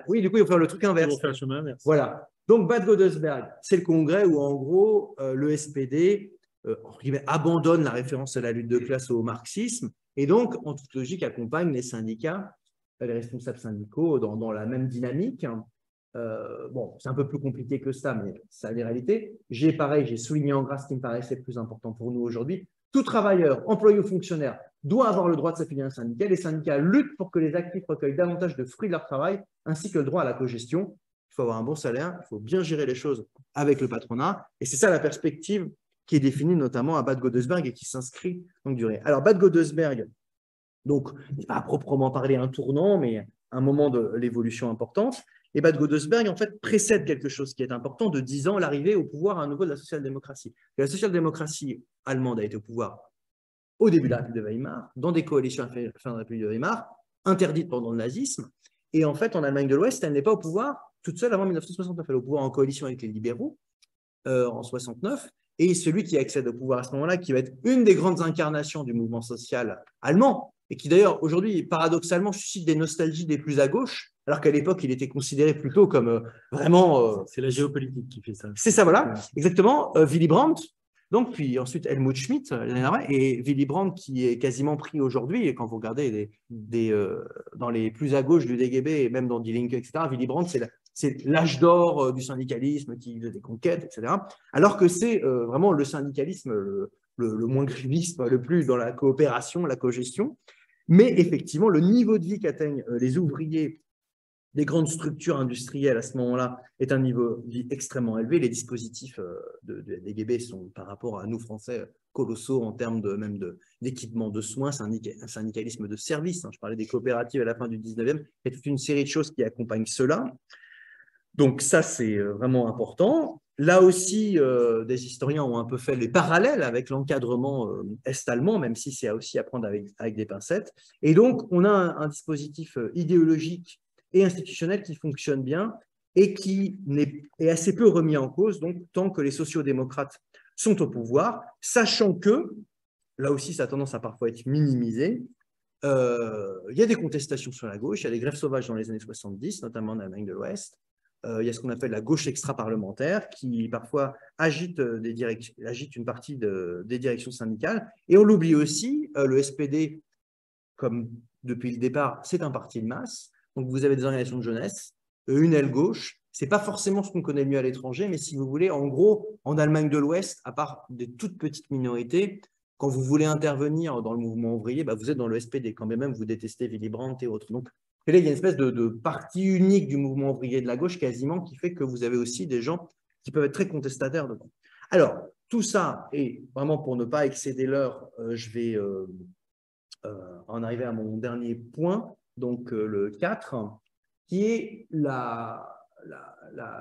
Oui, du coup, ils vont faire le truc inverse.
Ils vont faire le chemin inverse.
Voilà. Donc, Bad Godesberg, c'est le congrès où, en gros, le SPD abandonne la référence à la lutte de classe au marxisme et donc, en toute logique, accompagne les syndicats, les responsables syndicaux dans la même dynamique. Bon, c'est un peu plus compliqué que ça, mais c'est la réalité. J'ai souligné en gras ce qui me paraissait plus important pour nous aujourd'hui. Tout travailleur, employé ou fonctionnaire, doit avoir le droit de s'affilier à un syndicat. Les syndicats luttent pour que les actifs recueillent davantage de fruits de leur travail, ainsi que le droit à la cogestion. Il faut avoir un bon salaire, il faut bien gérer les choses avec le patronat. Et c'est ça la perspective qui est définie notamment à Bad Godesberg et qui s'inscrit dans durée. Alors, Bad Godesberg, donc, il n'est pas à proprement parler un tournant, mais un moment de l'évolution importante. Et Bad Godesberg, en fait, précède quelque chose qui est important de 10 ans, l'arrivée au pouvoir à nouveau de la social-démocratie. La social-démocratie allemande a été au pouvoir au début de la République de Weimar, dans des coalitions à la fin de la République de Weimar, interdites pendant le nazisme. Et en fait, en Allemagne de l'Ouest, elle n'est pas au pouvoir toute seule avant 1969. Elle est au pouvoir en coalition avec les libéraux en 69. Et celui qui accède au pouvoir à ce moment-là, qui va être une des grandes incarnations du mouvement social allemand, et qui d'ailleurs aujourd'hui, paradoxalement, suscite des nostalgies des plus à gauche, alors qu'à l'époque, il était considéré plutôt comme vraiment…
c'est la géopolitique qui fait ça.
C'est ça, voilà, exactement. Willy Brandt, donc, puis ensuite Helmut Schmidt, et Willy Brandt qui est quasiment pris aujourd'hui, et quand vous regardez dans les plus à gauche du DGB, et même dans Die Linke, etc., Willy Brandt, c'est l'âge d'or du syndicalisme qui faisait des conquêtes, etc. Alors que c'est vraiment le syndicalisme le moins gréviste, le plus dans la coopération, la cogestion. Mais effectivement, le niveau de vie qu'atteignent les ouvriers des grandes structures industrielles à ce moment-là est un niveau de vie extrêmement élevé. Les dispositifs des DGB sont, par rapport à nous, Français, colossaux en termes d'équipement de soins, un syndicalisme de service. Je parlais des coopératives à la fin du 19e. Il y a toute une série de choses qui accompagnent cela. Donc ça, c'est vraiment important. Là aussi, des historiens ont un peu fait les parallèles avec l'encadrement est-allemand, même si c'est aussi à prendre avec des pincettes. Et donc, on a un dispositif idéologique et institutionnel qui fonctionne bien et qui est assez peu remis en cause, donc tant que les sociodémocrates sont au pouvoir, sachant que, là aussi, ça a tendance à parfois être minimisé. Il y a des contestations sur la gauche, il y a des grèves sauvages dans les années 70, notamment en Allemagne de l'Ouest. Il y a ce qu'on appelle la gauche extra-parlementaire qui parfois agite une partie des directions syndicales. Et on l'oublie aussi, le SPD, comme depuis le départ, c'est un parti de masse. Donc vous avez des organisations de jeunesse, une aile gauche. Ce n'est pas forcément ce qu'on connaît mieux à l'étranger, mais si vous voulez, en gros, en Allemagne de l'Ouest, à part des toutes petites minorités, quand vous voulez intervenir dans le mouvement ouvrier, vous êtes dans le SPD, quand même vous détestez Willy Brandt et autres. Donc, et là, il y a une espèce de partie unique du mouvement ouvrier de la gauche quasiment qui fait que vous avez aussi des gens qui peuvent être très contestataires dedans. Alors, tout ça, et vraiment pour ne pas excéder l'heure, je vais en arriver à mon dernier point, donc le 4, qui est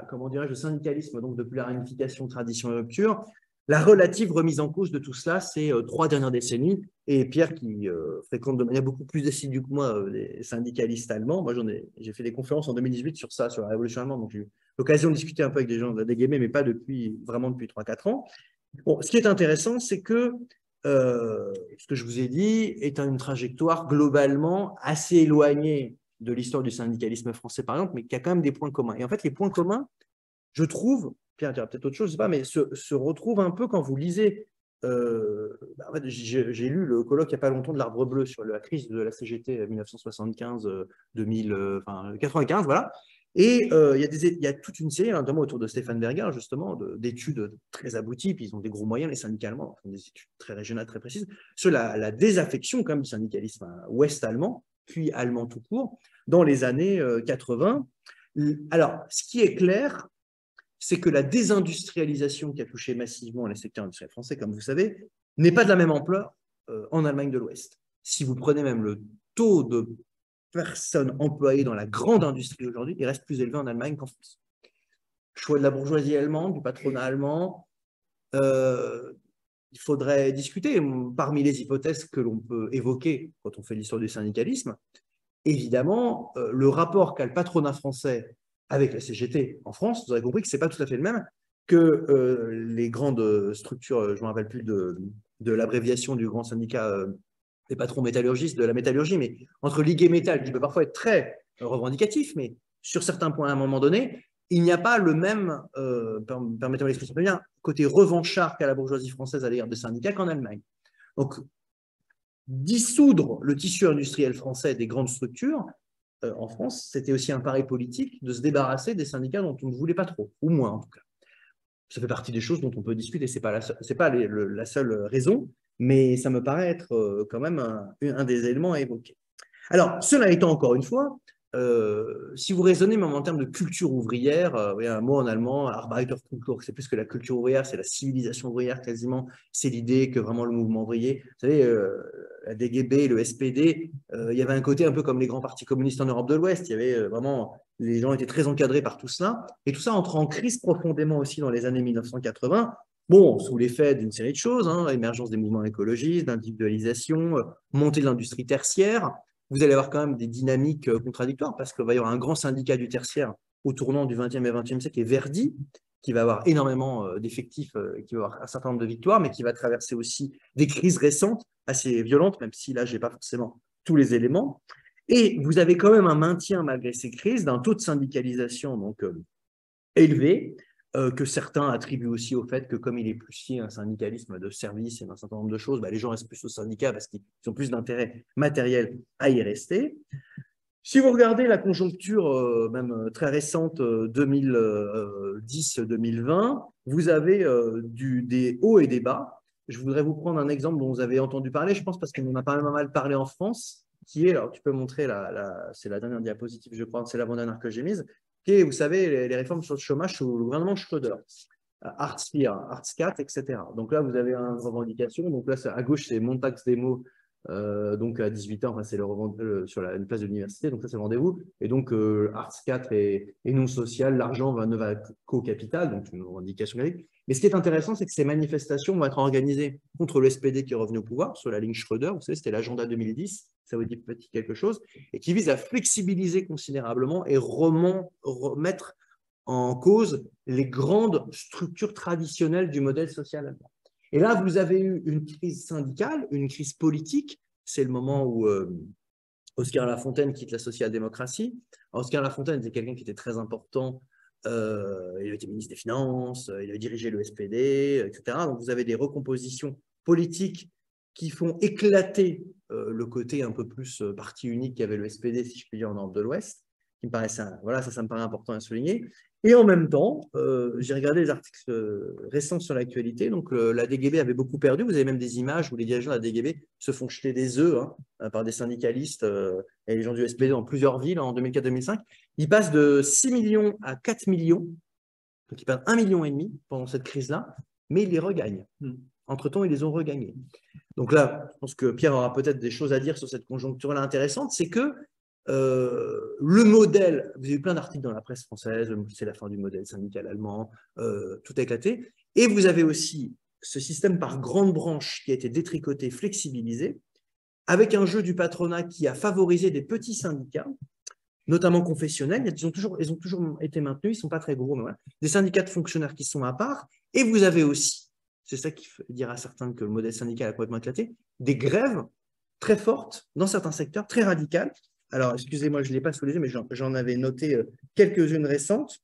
comment dirais-je, le syndicalisme, donc depuis la réunification, tradition et rupture, la relative remise en cause de tout cela, c'est 3 dernières décennies. Et Pierre, qui fréquente de manière beaucoup plus assidue que moi les syndicalistes allemands, moi j'ai fait des conférences en 2018 sur ça, sur la révolution allemande, donc j'ai eu l'occasion de discuter un peu avec des gens de la DGB, mais pas vraiment depuis 3-4 ans. Bon, ce qui est intéressant, c'est que ce que je vous ai dit est une trajectoire globalement assez éloignée de l'histoire du syndicalisme français, par exemple, mais qui a quand même des points communs. Et en fait, les points communs, je trouve, Pierre, tu as peut-être autre chose, je ne sais pas, mais se retrouvent un peu quand vous lisez. En fait, j'ai lu le colloque il n'y a pas longtemps de l'Arbre Bleu sur la crise de la CGT 1975-2000, enfin 95, voilà. Et il y a toute une série, notamment autour de Stéphane Berger, justement, d'études très abouties, puis ils ont des gros moyens, les syndicats allemands, font des études très régionales, très précises, sur la désaffection quand même du syndicalisme ouest-allemand, puis allemand tout court, dans les années 80. Alors, ce qui est clair, c'est que la désindustrialisation qui a touché massivement les secteurs industriels français, comme vous savez, n'est pas de la même ampleur en Allemagne de l'Ouest. Si vous prenez même le taux de personnes employées dans la grande industrie aujourd'hui, il reste plus élevé en Allemagne qu'en France. Choix de la bourgeoisie allemande, du patronat allemand, il faudrait discuter parmi les hypothèses que l'on peut évoquer quand on fait l'histoire du syndicalisme. Évidemment, le rapport qu'a le patronat français avec la CGT en France, vous aurez compris que ce n'est pas tout à fait le même que les grandes structures, je ne me rappelle plus de l'abréviation du grand syndicat des patrons métallurgistes de la métallurgie, mais entre Ligue et Métal, qui peut parfois être très revendicatif, mais sur certains points à un moment donné, il n'y a pas le même, permettez-moi l'expression bien, côté revanchard qu'à la bourgeoisie française à l'égard des syndicats qu'en Allemagne. Donc, dissoudre le tissu industriel français des grandes structures, en France, c'était aussi un pari politique de se débarrasser des syndicats dont on ne voulait pas trop, ou moins en tout cas. Ça fait partie des choses dont on peut discuter, ce n'est pas la seule raison, mais ça me paraît être quand même un des éléments à évoquer. Alors, cela étant encore une fois, si vous raisonnez même en termes de culture ouvrière, il y a un mot en allemand, Arbeiterkultur, c'est plus que la culture ouvrière, c'est la civilisation ouvrière quasiment, c'est l'idée que vraiment le mouvement ouvrier, vous savez, la DGB, le SPD, il y avait un côté un peu comme les grands partis communistes en Europe de l'Ouest, il y avait vraiment, les gens étaient très encadrés par tout cela, et tout ça entre en crise profondément aussi dans les années 1980, bon, sous l'effet d'une série de choses, hein, émergence des mouvements écologistes, d'individualisation, montée de l'industrie tertiaire. Vous allez avoir quand même des dynamiques contradictoires parce qu'il va y avoir un grand syndicat du tertiaire au tournant du XXe et XXe siècle, qui est Verdi, qui va avoir énormément d'effectifs, qui va avoir un certain nombre de victoires, mais qui va traverser aussi des crises récentes assez violentes, même si là, je n'ai pas forcément tous les éléments. Et vous avez quand même un maintien, malgré ces crises, d'un taux de syndicalisation donc, élevé, que certains attribuent aussi au fait que comme il est plus lié à un syndicalisme de service et d'un certain nombre de choses, les gens restent plus au syndicat parce qu'ils ont plus d'intérêt matériel à y rester. Si vous regardez la conjoncture même très récente 2010-2020, vous avez des hauts et des bas. Je voudrais vous prendre un exemple dont vous avez entendu parler, je pense parce qu'on en a pas mal parlé en France, qui est, alors tu peux montrer, c'est la dernière diapositive, je crois, c'est l'avant-dernière que j'ai mise, qui est, vous savez, les réformes sur le chômage sous le gouvernement Schröder, Hartz IV, Hartz IV, etc. Donc là, vous avez une revendication. Donc là, à gauche, c'est Montax Demo, donc à 18 ans, enfin, c'est sur une place de l'université, donc ça, c'est le rendez-vous. Et donc, Hartz IV est non social, l'argent ne va qu'au capital, donc une revendication classique. Mais ce qui est intéressant, c'est que ces manifestations vont être organisées contre le SPD qui est revenu au pouvoir, sur la ligne Schröder, vous savez, c'était l'agenda 2010, ça vous dit peut-être quelque chose, et qui vise à flexibiliser considérablement et remettre en cause les grandes structures traditionnelles du modèle social allemand. Et là, vous avez eu une crise syndicale, une crise politique, c'est le moment où Oskar Lafontaine quitte la social-démocratie. Oskar Lafontaine était quelqu'un qui était très important, il était ministre des Finances, il avait dirigé le SPD, etc. Donc vous avez des recompositions politiques qui font éclater le côté un peu plus parti unique qu'avait le SPD, si je puis dire, en Europe de l'Ouest, qui me paraissait, voilà, ça me paraît important à souligner. Et en même temps, j'ai regardé les articles récents sur l'actualité, donc la DGB avait beaucoup perdu, vous avez même des images où les dirigeants de la DGB se font jeter des œufs par des syndicalistes et les gens du SPD dans plusieurs villes en 2004-2005. Ils passent de 6 millions à 4 millions, donc ils perdent 1,5 million pendant cette crise-là, mais ils les regagnent. Entre-temps, ils les ont regagnés. Donc là, je pense que Pierre aura peut-être des choses à dire sur cette conjoncture-là intéressante, c'est que Le modèle, vous avez eu plein d'articles dans la presse française, c'est la fin du modèle syndical allemand, tout a éclaté. Et vous avez aussi ce système par grandes branches qui a été détricoté, flexibilisé, avec un jeu du patronat qui a favorisé des petits syndicats, notamment confessionnels. Ils ont toujours été maintenus, ils ne sont pas très gros, mais voilà. Des syndicats de fonctionnaires qui sont à part. Et vous avez aussi, c'est ça qui dira à certains que le modèle syndical a complètement éclaté, des grèves très fortes dans certains secteurs, très radicales. Alors, excusez-moi, je ne l'ai pas sous les yeux, mais j'en avais noté quelques-unes récentes.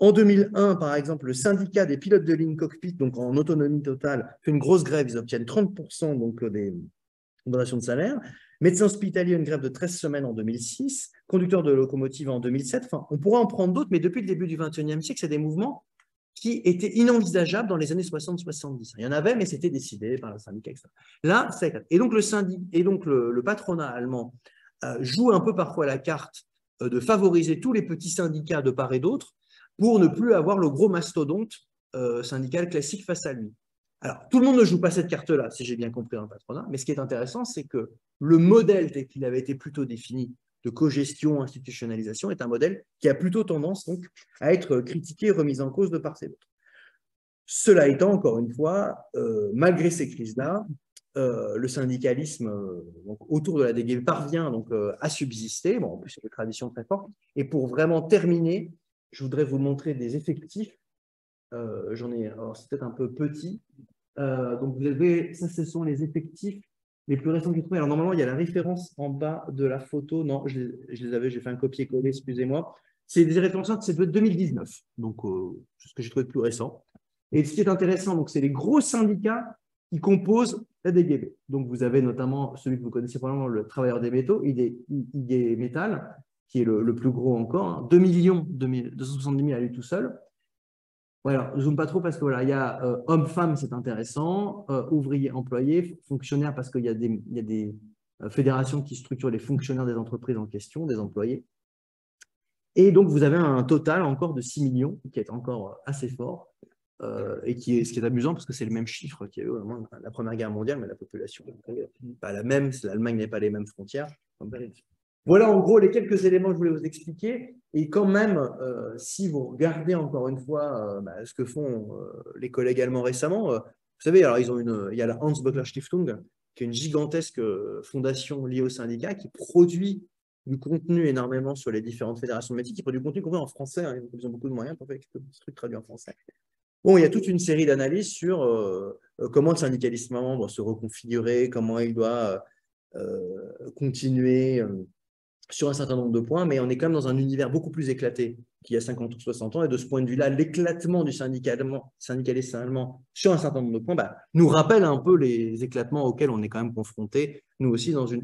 En 2001, par exemple, le syndicat des pilotes de ligne cockpit, donc en autonomie totale, fait une grosse grève. Ils obtiennent 30% donc, des donations de salaire. Médecins hospitaliers, une grève de 13 semaines en 2006. Conducteurs de locomotives en 2007. Enfin, on pourrait en prendre d'autres, mais depuis le début du XXIe siècle, c'est des mouvements qui étaient inenvisageables dans les années 60-70. Il y en avait, mais c'était décidé par le syndicat, etc. Là, ça éclate. Et donc, le patronat allemand joue un peu parfois la carte de favoriser tous les petits syndicats de part et d'autre pour ne plus avoir le gros mastodonte syndical classique face à lui. Alors, tout le monde ne joue pas cette carte-là, si j'ai bien compris dans le patronat, mais ce qui est intéressant, c'est que le modèle tel qu'il avait été plutôt défini de cogestion, institutionnalisation, est un modèle qui a plutôt tendance donc, à être critiqué et remis en cause de part et d'autre. Cela étant, encore une fois, malgré ces crises-là, le syndicalisme donc, autour de la DGB parvient donc, à subsister. Bon, en plus, il y a des traditions très fortes. Et pour vraiment terminer, je voudrais vous montrer des effectifs. J'en ai, alors c'est peut-être un peu petit. Donc, vous avez, ça, ce sont les effectifs les plus récents que j'ai trouvés. Alors, normalement, il y a la référence en bas de la photo. Non, je les avais, j'ai fait un copier-coller, excusez-moi. C'est des références, c'est de 2019. Donc, c'est ce que j'ai trouvé de plus récent. Et ce qui est intéressant, donc, c'est les gros syndicats qui composent la DGB. Donc, vous avez notamment celui que vous connaissez probablement, le travailleur des métaux, IG Metall, qui est le plus gros encore, hein, 2 270 000 à lui tout seul. Voilà, je ne zoome pas trop parce que voilà, il y a hommes-femmes, c'est intéressant, ouvriers, employés, fonctionnaires, parce qu'il y a des fédérations qui structurent les fonctionnaires des entreprises en question, des employés. Et donc, vous avez un total encore de 6 millions, qui est encore assez fort, et ce qui est amusant, parce que c'est le même chiffre qu'il y a eu vraiment la Première Guerre mondiale, mais la population n'est pas la même, l'Allemagne n'est pas les mêmes frontières. Voilà en gros les quelques éléments que je voulais vous expliquer. Et quand même, si vous regardez encore une fois ce que font les collègues allemands récemment, vous savez, alors il y a la Hans Böckler Stiftung, qui est une gigantesque fondation liée au syndicat qui produit du contenu énormément sur les différentes fédérations de métiers, qui produit du contenu qu'on voit en français. Hein, ils ont beaucoup de moyens pour faire quelques trucs traduits en français. Bon, il y a toute une série d'analyses sur comment le syndicalisme allemand doit se reconfigurer, comment il doit continuer sur un certain nombre de points, mais on est quand même dans un univers beaucoup plus éclaté qu'il y a 50 ou 60 ans. Et de ce point de vue-là, l'éclatement du syndicalisme allemand sur un certain nombre de points nous rappelle un peu les éclatements auxquels on est quand même confrontés, nous aussi, dans une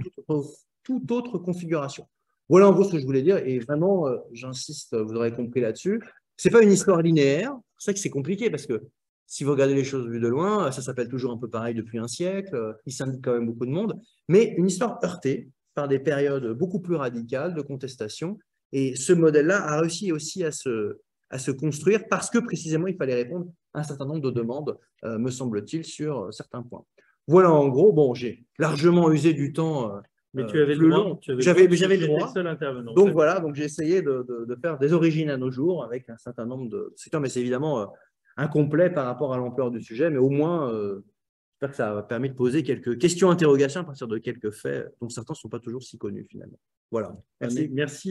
toute autre configuration. Voilà en gros ce que je voulais dire. Et vraiment, j'insiste, vous aurez compris là-dessus. Ce n'est pas une histoire linéaire. C'est ça que c'est compliqué parce que si vous regardez les choses vues de loin, ça s'appelle toujours un peu pareil depuis un siècle. Il syndique quand même beaucoup de monde. Mais une histoire heurtée par des périodes beaucoup plus radicales de contestation. Et ce modèle-là a réussi aussi à se construire parce que précisément, il fallait répondre à un certain nombre de demandes, me semble-t-il, sur certains points. Voilà, en gros, bon, j'ai largement usé du temps.
Mais tu avais le droit.
J'avais le droit.
Seul intervenant.
Donc voilà, donc j'ai essayé de faire des origines à nos jours avec un certain nombre de secteurs, mais c'est évidemment incomplet par rapport à l'ampleur du sujet, mais au moins, j'espère que ça a permis de poser quelques questions-interrogations à partir de quelques faits dont certains ne sont pas toujours si connus finalement. Voilà.
Merci.